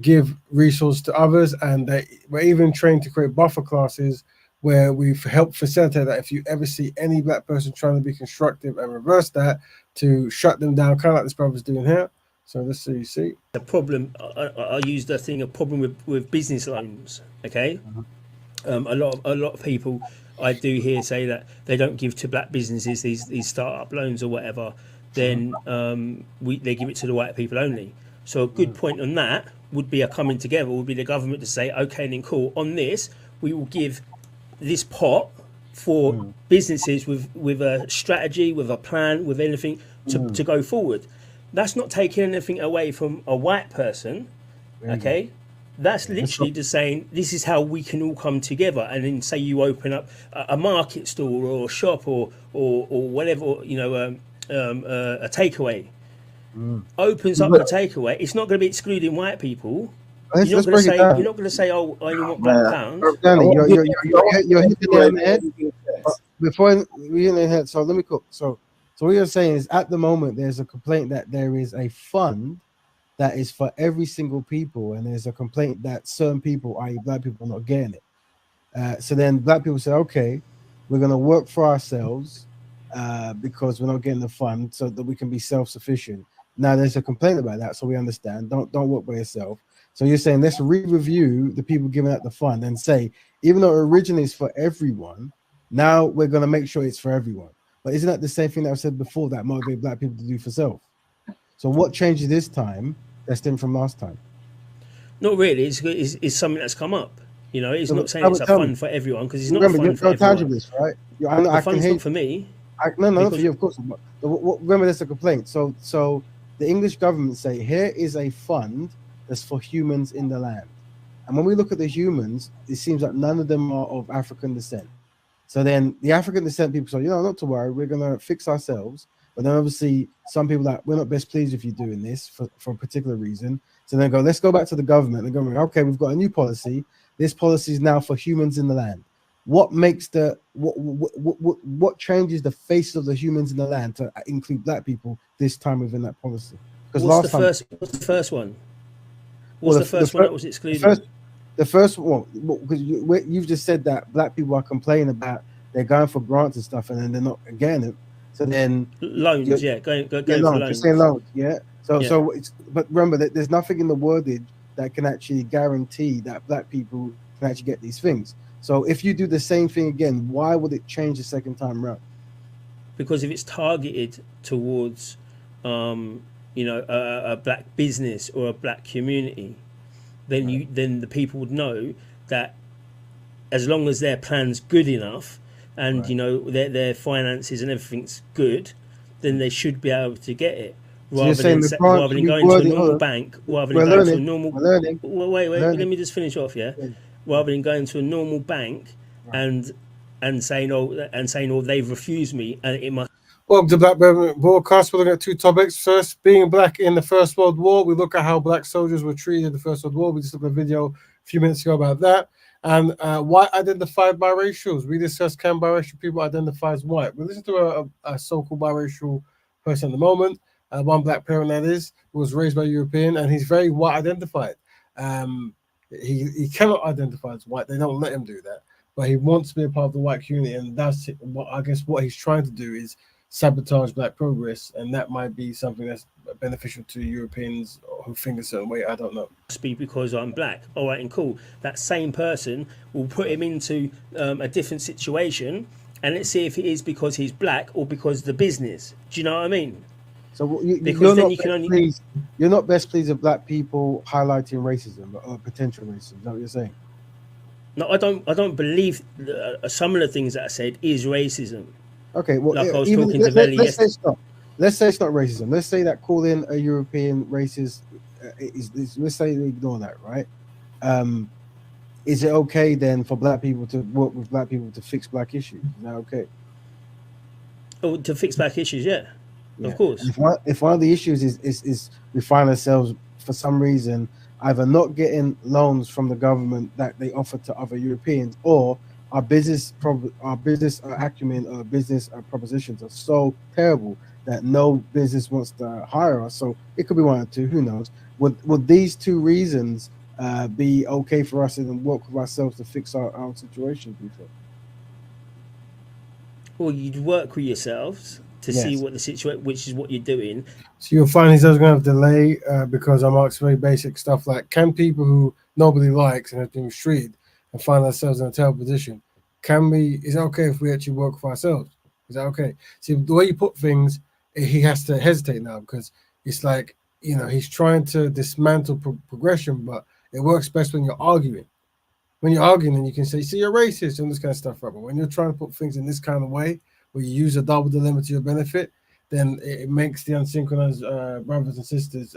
T: give resources to others, and we're even trained to create buffer classes where we've helped facilitate that. If you ever see any black person trying to be constructive and reverse that, to shut them down, kind of like this brother's doing here. So let's see. You see the problem. I use the thing, a problem with business loans. Okay, a lot of people I do hear say that they don't give to black businesses these startup loans or whatever. Then they give it to the white people only. So a good point on that would be a coming together, would be the government to say, okay, then cool, on this we will give this pot for businesses with a strategy, with a plan, with anything to go forward. That's not taking anything away from a white person, okay? That's literally just saying this is how we can all come together. And then say you open up a market store or a shop or whatever, a takeaway. Opens up a takeaway. It's not going to be excluding white people. You're not going to say, oh, I only want black pounds.
A: Danny, you're hitting it on the head. Before we in the head, so let me cook. So what you're saying is, at the moment, there's a complaint that there is a fund that is for every single people, and there's a complaint that certain people, i.e., black people, are not getting it. So then black people say, okay, we're going to work for ourselves because we're not getting the fund, so that we can be self-sufficient. Now there's a complaint about that, so we understand. Don't work by yourself. So you're saying let's re-review the people giving out the fund and say, even though it originates for everyone, now we're going to make sure it's for everyone. But isn't that the same thing that I said before, that motivate black people to do for self? So what changes this time that's different from last time?
T: Not really. It's something that's come up. It's not saying it's a fund for everyone, because it's not a fund for everyone.
A: This, right?
T: The fund's not for me.
A: No, not for you, of course. But remember, there's a complaint. So the English government say, here is a fund that's for humans in the land. And when we look at the humans, it seems like none of them are of African descent. So then the African descent people say, not to worry, we're going to fix ourselves. But then obviously some people that we're not best pleased if you're doing this for a particular reason. So then let's go back to the government. The government, okay, we've got a new policy. This policy is now for humans in the land. What makes what changes the face of the humans in the land to include black people this time within that policy? Because
T: what's the first one? What's the first one that was excluded?
A: The first one, because you've just said that black people are complaining about they're going for grants and stuff, and then they're not getting it. So then
T: loans, going for loans.
A: Just saying loans, yeah. So it's, but remember that there's nothing in the wordage that can actually guarantee that black people can actually get these things. So if you do the same thing again, why would it change the second time around?
T: Because if it's targeted towards, a black business or a black community, then the people would know that as long as their plan's good enough and their finances and everything's good, then they should be able to get it. Rather than going to a normal bank, wait, let me just finish off, rather than going to a normal bank and saying they've refused me and it must.
A: Welcome to Black Betterment Broadcast. We're looking at two topics. First, being black in the First World War. We look at how black soldiers were treated in the First World War. We just looked at a video a few minutes ago about that. And white identified biracials. We discussed, can biracial people identify as white? We listened to a so-called biracial person at the moment, one black parent that is, who was raised by European, and he's very white identified. He cannot identify as white. They don't let him do that. But he wants to be a part of the white community, and that's what I guess what he's trying to do is sabotage black progress, and that might be something that's beneficial to Europeans who think a certain way. I don't know.
T: Must be because I'm black. All right, and cool. That same person will put him into a different situation, and let's see if it is because he's black or because of the business. Do you know what I mean?
A: So you're not best pleased with black people highlighting racism or potential racism. Is that what you're saying?
T: No, I don't believe some of the things that I said is racism.
A: Okay, well,
T: like I was talking to Valley yesterday.
A: Let's say it's not racism. Let's say that calling a European racist let's say they ignore that, right? Is it okay then for black people to work with black people to fix black issues? Is that okay?
T: Oh, to fix black issues, yeah. Of course.
A: If one of the issues is we find ourselves for some reason either not getting loans from the government that they offer to other Europeans, or our business acumen or business propositions are so terrible that no business wants to hire us. So it could be one or two. Who knows? Would these two reasons be okay for us and work with ourselves to fix our situation? Before?
T: Well, you'd work with yourselves to see what the situation, which is what you're doing.
A: So you'll find these are going to have delay because I'm asking very basic stuff like, can people who nobody likes and have been mistreated and find ourselves in a terrible position, is it okay if we actually work for ourselves? Is that okay? See, the way you put things, he has to hesitate now because it's like, he's trying to dismantle progression, but it works best when you're arguing. When you're arguing, then you can say, see, you're racist and this kind of stuff, right? But when you're trying to put things in this kind of way, where you use a double dilemma to your benefit, then it makes the unsynchronized brothers and sisters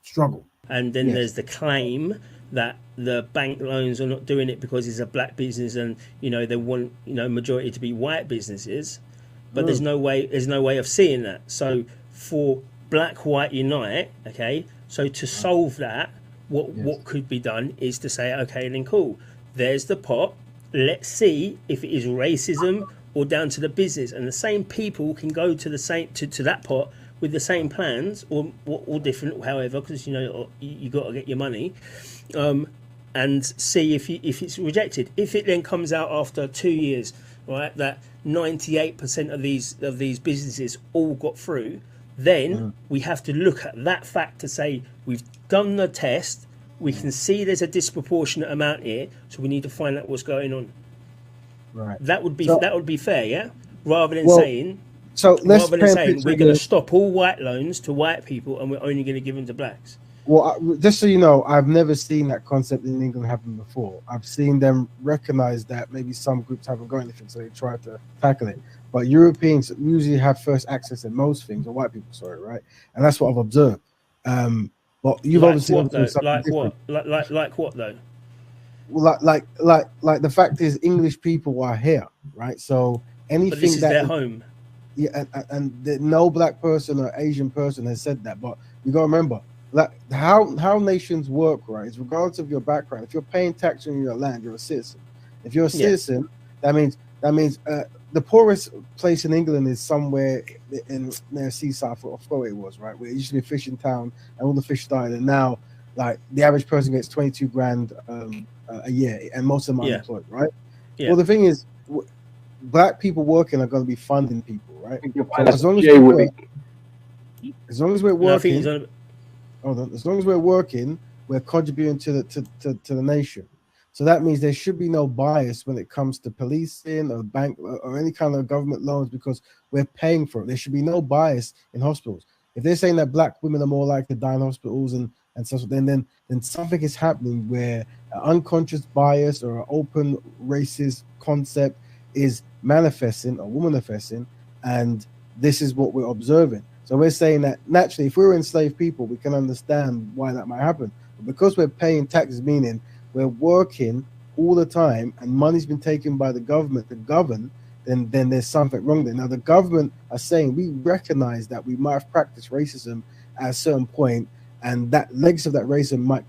A: struggle.
T: And then there's the claim that the bank loans are not doing it because it's a black business and they want majority to be white businesses, but there's no way of seeing that. So for Black White Unite, okay, so to solve that, what could be done is to say, okay, then cool, there's the pot, let's see if it is racism or down to the business, and the same people can go to the same to that pot with the same plans or different, however, because you got to get your money, and see if it's rejected. If it then comes out after 2 years, right, that 98% of these businesses all got through, then we have to look at that fact to say we've done the test, we can see there's a disproportionate amount here, so we need to find out what's going on.
A: Right.
T: That would be fair, yeah. Rather than saying we're going to stop all white loans to white people and we're only going to give them to blacks.
A: Well, just so you know, I've never seen that concept in England happen before. I've seen them recognize that maybe some groups haven't got anything, so they try to tackle it. But Europeans usually have first access to most things, or white people, sorry, right? And that's what I've observed. But you've obviously observed something different.
T: Like what though?
A: Well, like the fact is, English people are here, right? So anything
T: but this is
A: that
T: their home.
A: Yeah, and no black person or Asian person has said that. But you got to remember, like how nations work, right? Is regardless of your background. If you're paying tax on your land, you're a citizen. If you're a citizen, that means the poorest place in England is somewhere near seaside. I forgot where it was, right? Where it used to be a fishing town, and all the fish died, and now like the average person gets 22 grand a year, and most of them are unemployed, right? Yeah. Well, the thing is, black people working are going to be funding people, right? So as long as we're working, as long as we're working, we're contributing to the nation. So that means there should be no bias when it comes to policing or bank or any kind of government loans because we're paying for it. There should be no bias in hospitals. If they're saying that black women are more likely to die in hospitals and stuff, then something is happening where an unconscious bias or an open racist concept is manifesting or manifesting, and this is what we're observing. So we're saying that naturally, if we were enslaved people, we can understand why that might happen. But because we're paying taxes, meaning we're working all the time and money's been taken by the government to govern, then there's something wrong there. Now the government are saying we recognize that we might have practiced racism at a certain point, and that legacy of that racism might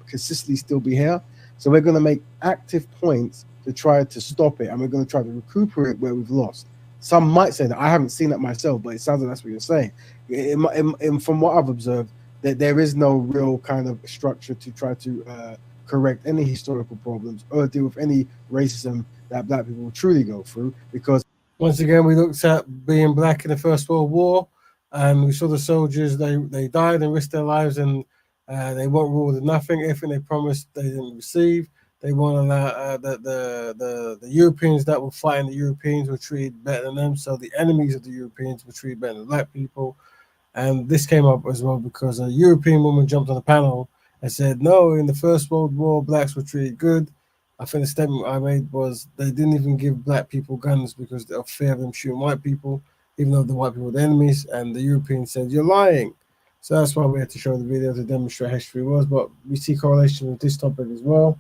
A: consistently still be here. So we're going to make active points to try to stop it, and we're going to try to recuperate where we've lost. Some might say that. I haven't seen that myself, but it sounds like that's what you're saying. From what I've observed, that there is no real kind of structure to try to correct any historical problems or deal with any racism that black people will truly go through, because Once again, we looked at being black in the First World War, and we saw the soldiers. They died and risked their lives, and they weren't ruled with nothing. Everything they promised, they didn't receive. They won't allow the Europeans that were fighting the Europeans were treated better than them. So the enemies of the Europeans were treated better than black people. And this came up as well because a European woman jumped on the panel and said, no, in the First World War, blacks were treated good. I think the statement I made was they didn't even give black people guns because of fear of them shooting white people, even though the white people were the enemies. And the Europeans said, you're lying. So that's why we had to show the video to demonstrate how history was. But we see correlation with this topic as well.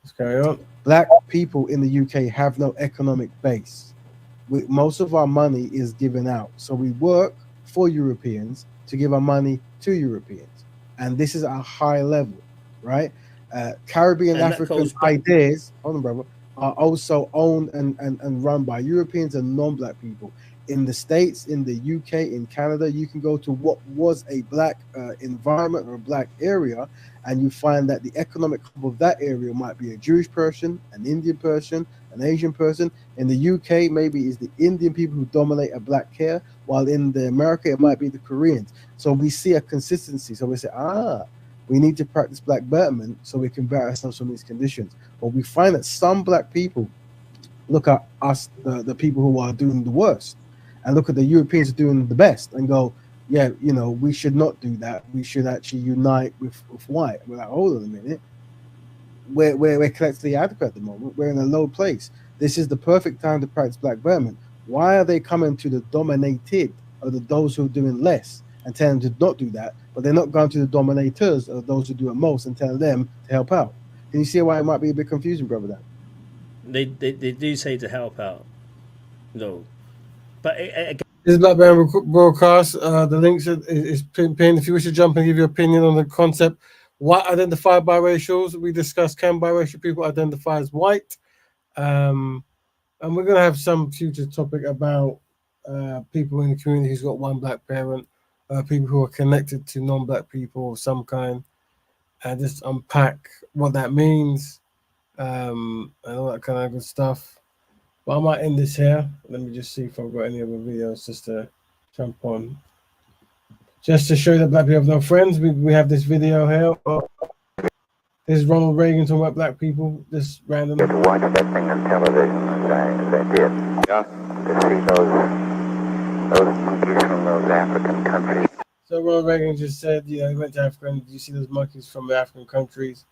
A: Let's carry on. Black people in the UK have no economic base. Most of our money is given out. So we work for Europeans to give our money to Europeans. And this is a high level, right? Caribbean African ideas, hold on, brother, are also owned and run by Europeans and non-black people. In the States, in the UK, in Canada, you can go to what was a black environment or a black area, and you find that the economic hub of that area might be a Jewish person, an Indian person, an Asian person. In the UK, maybe it's the Indian people who dominate a black care, while in the America, it might be the Koreans. So we see a consistency. So we say, we need to practice black betterment so we can better ourselves from these conditions. But we find that some black people look at us, the people who are doing the worst, and look at the Europeans doing the best and go, yeah, you know, we should not do that. We should actually unite with white. We're like, hold on a minute. We're collectively adequate at the moment. We're in a low place. This is the perfect time to practice black betterment. Why are they coming to the dominated or those who are doing less and telling them to not do that, but they're not going to the dominators or those who do it most and telling them to help out? Can you see why it might be a bit confusing, brother? That
T: they do say to help out, though. But
A: this is Black Band broadcast. The links is pinned. If you wish to jump and give your opinion on the concept, what identify biracials? We discussed can biracial people identify as white, and we're gonna have some future topic about people in the community who's got one black parent, people who are connected to non-black people of some kind, and just unpack what that means, and all that kind of good stuff. But I might end this here. Let me just see if I've got any other videos just to jump on. Just to show that black people have no friends, we have this video here. This is Ronald Reagan talking about black people, just randomly.
C: To watch that thing on television saying they did. Yeah. To see those monkeys from those African countries.
A: So Ronald Reagan just said, you know, he went to Africa and did you see those monkeys from the African countries?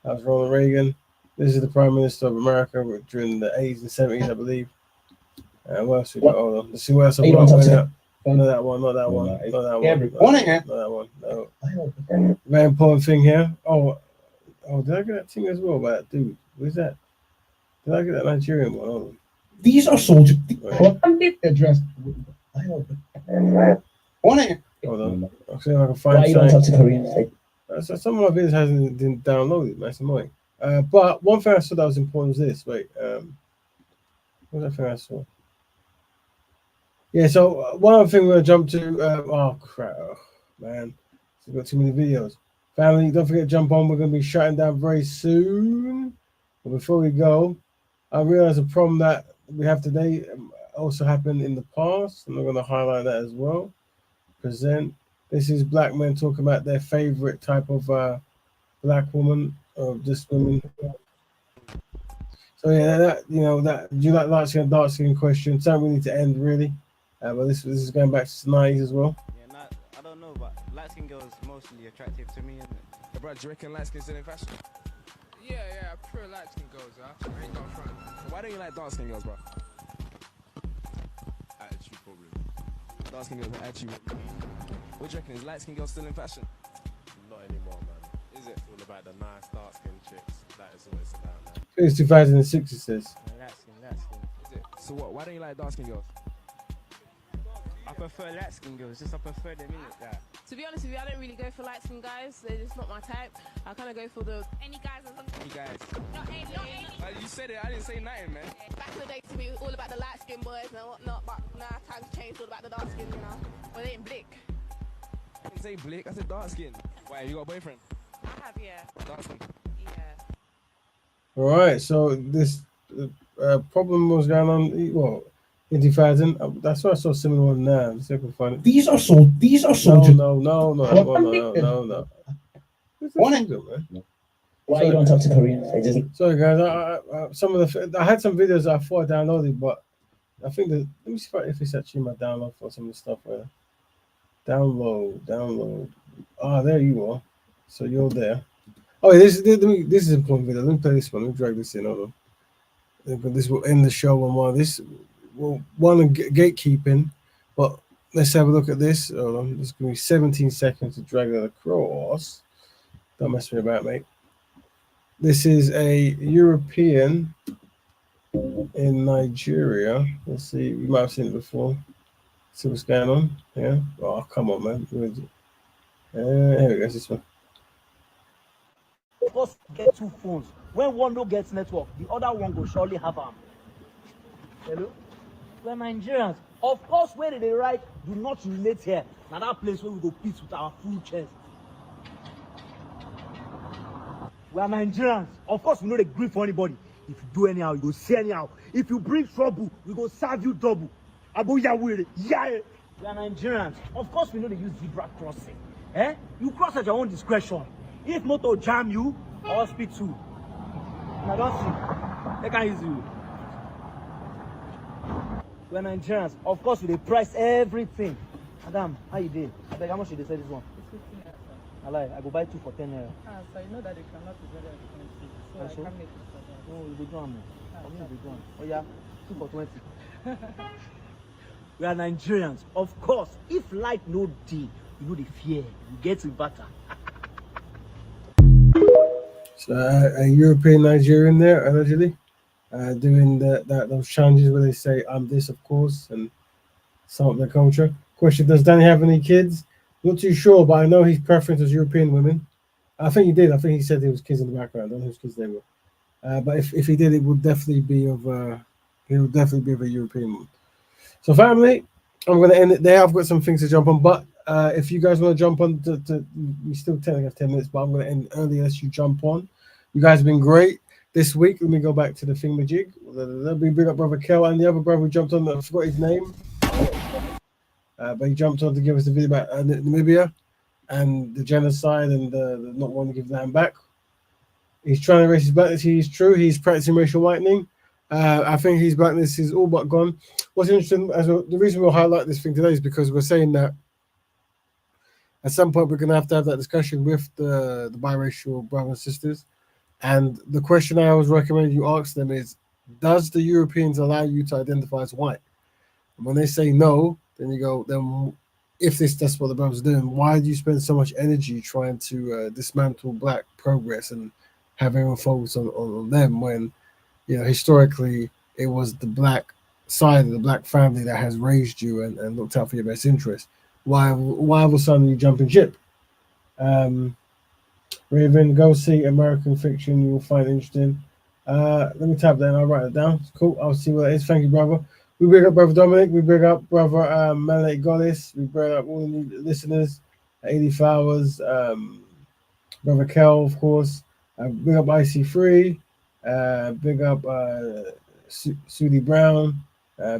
A: That was Ronald Reagan. This is the Prime Minister of America during the 80s and 70s, I believe. What else we got? Hold on. Let's see what else I've got. Not that one, not that one. Not that one. Not that one. No. Very important thing here. Oh, did I get that thing as well? But dude, where's that? Did I get that Nigerian one? Hold on.
E: These are soldiers. They're dressed.
A: Hold on. I'll see if I can find
E: Why you don't talk to Koreans?
A: So some of my videos hasn't been downloaded. That's annoying. But one thing I saw that was important was this. Wait, what was that thing I saw? Yeah, so one thing we're gonna jump to. Oh crap, man, we've got too many videos. Family, don't forget to jump on. We're gonna be shutting down very soon. But before we go, I realized a problem that we have today also happened in the past, and I'm gonna highlight that as well. Present. This is black men talking about their favorite type of black woman. Of this woman. So yeah, that you know that do you like light skin, dark skin question? Something we need to end really. But this is going back to the 90s as well.
W: Yeah, I don't know, but light skin girls mostly attractive to me, isn't it?
X: Hey, bro, do you reckon light skin's still in fashion?
Y: Yeah, I prefer light skin girls, I ain't got front.
X: Why don't you like dark skin girls, bro?
Y: Attitude problem.
X: Dark skin girls have attitude. What do you reckon? Is light skin girls still in fashion?
W: Not anymore, man. Is it? It's all about the nice dark skin chicks. That is what it's about, man.
A: It's 2006, it says.
W: Light skin.
X: Is it? So what? Why don't you like dark skin girls?
W: I prefer light skin girls, just I prefer them in it, that.
Z: To be honest with you, I don't really go for light skin guys. They're just not my type. I kind of go for the any guys as long as
X: Any guys?
Z: not any.
X: You said it, I didn't say nothing, man.
Z: Back in the day, to me, it was all about the light skin boys and whatnot. But now times changed, all about the dark skin, you know. Well, they ain't blick.
X: I didn't say blick, I said dark skin. Why? Have you got a boyfriend?
Z: I have, yeah.
X: Dark skin.
Z: Yeah.
A: All right, so this problem was going on. Well, in 2000. That's why I saw a similar one now. Let's see if I can find it.
E: These are soldiers.
A: No. Man.
E: Why you don't talk to Koreans?
A: Sorry, guys. I had some videos I thought I downloaded, but I think that let me see if it's actually my download for some of the stuff. Download. Ah, there you are. So you're there. Oh, this is an important video. Let me play this one. Let me drag this in. Hold on. This will end the show on one. This will one gatekeeping, but let's have a look at this. Hold on. This is going to be 17 seconds to drag that across. Don't mess me about, mate. This is a European in Nigeria. Let's see. You might have seen it before. See what's going on. Yeah. Oh, come on, man. Where is it? Here we go. This one.
F: Of course, get two phones. When one no gets network, the other one will surely have them. Hello? We're Nigerians. Of course, where they write, do not relate here. Now that place where we go peace with our full chest. We are Nigerians. Of course, we know the grief for anybody. If you do anyhow, you go say anyhow. If you bring trouble, we go serve you double. Abo Yahweh, yeah. We are Nigerians. Of course, we know they use zebra crossing. Eh? You cross at your own discretion. If motor jam you, I'll speed too. I don't see. They can't use you. We are Nigerians. Of course, we price everything. Madam, how you did? I beg, how much did they sell this one?
G: It's 15 naira.
F: I lie. I go buy 2 for 10 naira.
G: So you know that they cannot be very expensive. So I can't make it for that.
F: No, you be done. Oh yeah, 2 for 20. We are Nigerians. Of course, if light no day, you know the fear. You get inverter.
A: So a European Nigerian there, allegedly, doing those challenges where they say, I'm this, of course, and some of their culture. Question, does Danny have any kids? Not too sure, but I know his preference was European women. I think he did. I think he said there was kids in the background. I don't know whose kids they were. But if he did, it would definitely be of a European one. So family, I'm going to end it there. I've got some things to jump on, but if you guys want to jump on, we still have 10 minutes, but I'm going to end early as you jump on. You guys have been great this week. Let me go back to the thingamajig. Let me bring up Brother Kel and the other brother who jumped on. I forgot his name. But he jumped on to give us a video about Namibia and the genocide and the not wanting to give land back. He's trying to erase his blackness. He's true. He's practicing racial whitening. I think his blackness is all but gone. What's interesting, the reason we'll highlight this thing today is because we're saying that at some point we're going to have that discussion with the biracial brothers and sisters. And the question I always recommend you ask them is, does the Europeans allow you to identify as white? And when they say no, then you go, then if that's what the brothers are doing, why do you spend so much energy trying to dismantle black progress and have everyone focus on them when, historically it was the black side of the black family that has raised you and looked out for your best interest? Why all of a sudden you jumping ship? Raven, go see American Fiction. You will find interesting. Let me type that and I'll write it down. It's cool. I'll see what it is. Thank you, brother. We bring up Brother Dominic. We bring up Brother Melanie Goddess. We bring up all the new listeners. 80 Flowers. Brother Kel, of course. Big up IC3. Big up Sudie Brown.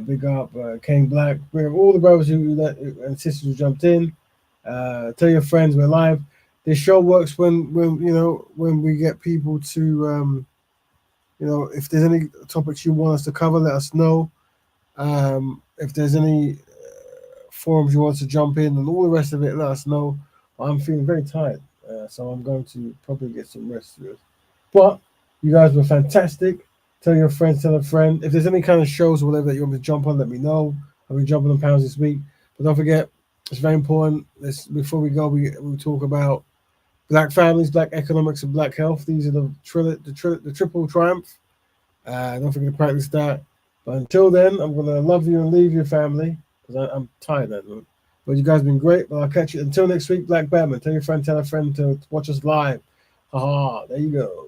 A: Big up Kane Black. Big up all the brothers and sisters who jumped in. Tell your friends we're live. This show works when we get people to if there's any topics you want us to cover, let us know. If there's any forums you want to jump in and all the rest of it, let us know. I'm feeling very tired, so I'm going to probably get some rest. But you guys were fantastic. Tell your friends, tell a friend. If there's any kind of shows or whatever that you want me to jump on, let me know. I'll be jumping on pounds this week. But don't forget, it's very important. Before we go, we talk about black families, black economics, and black health. These are the triple triumph. Don't forget to practice that. But until then, I'm going to love you and leave your family because I'm tired of that. But you guys have been great. But I'll catch you until next week. Black Betterment. Tell your friend, tell a friend to watch us live. There you go.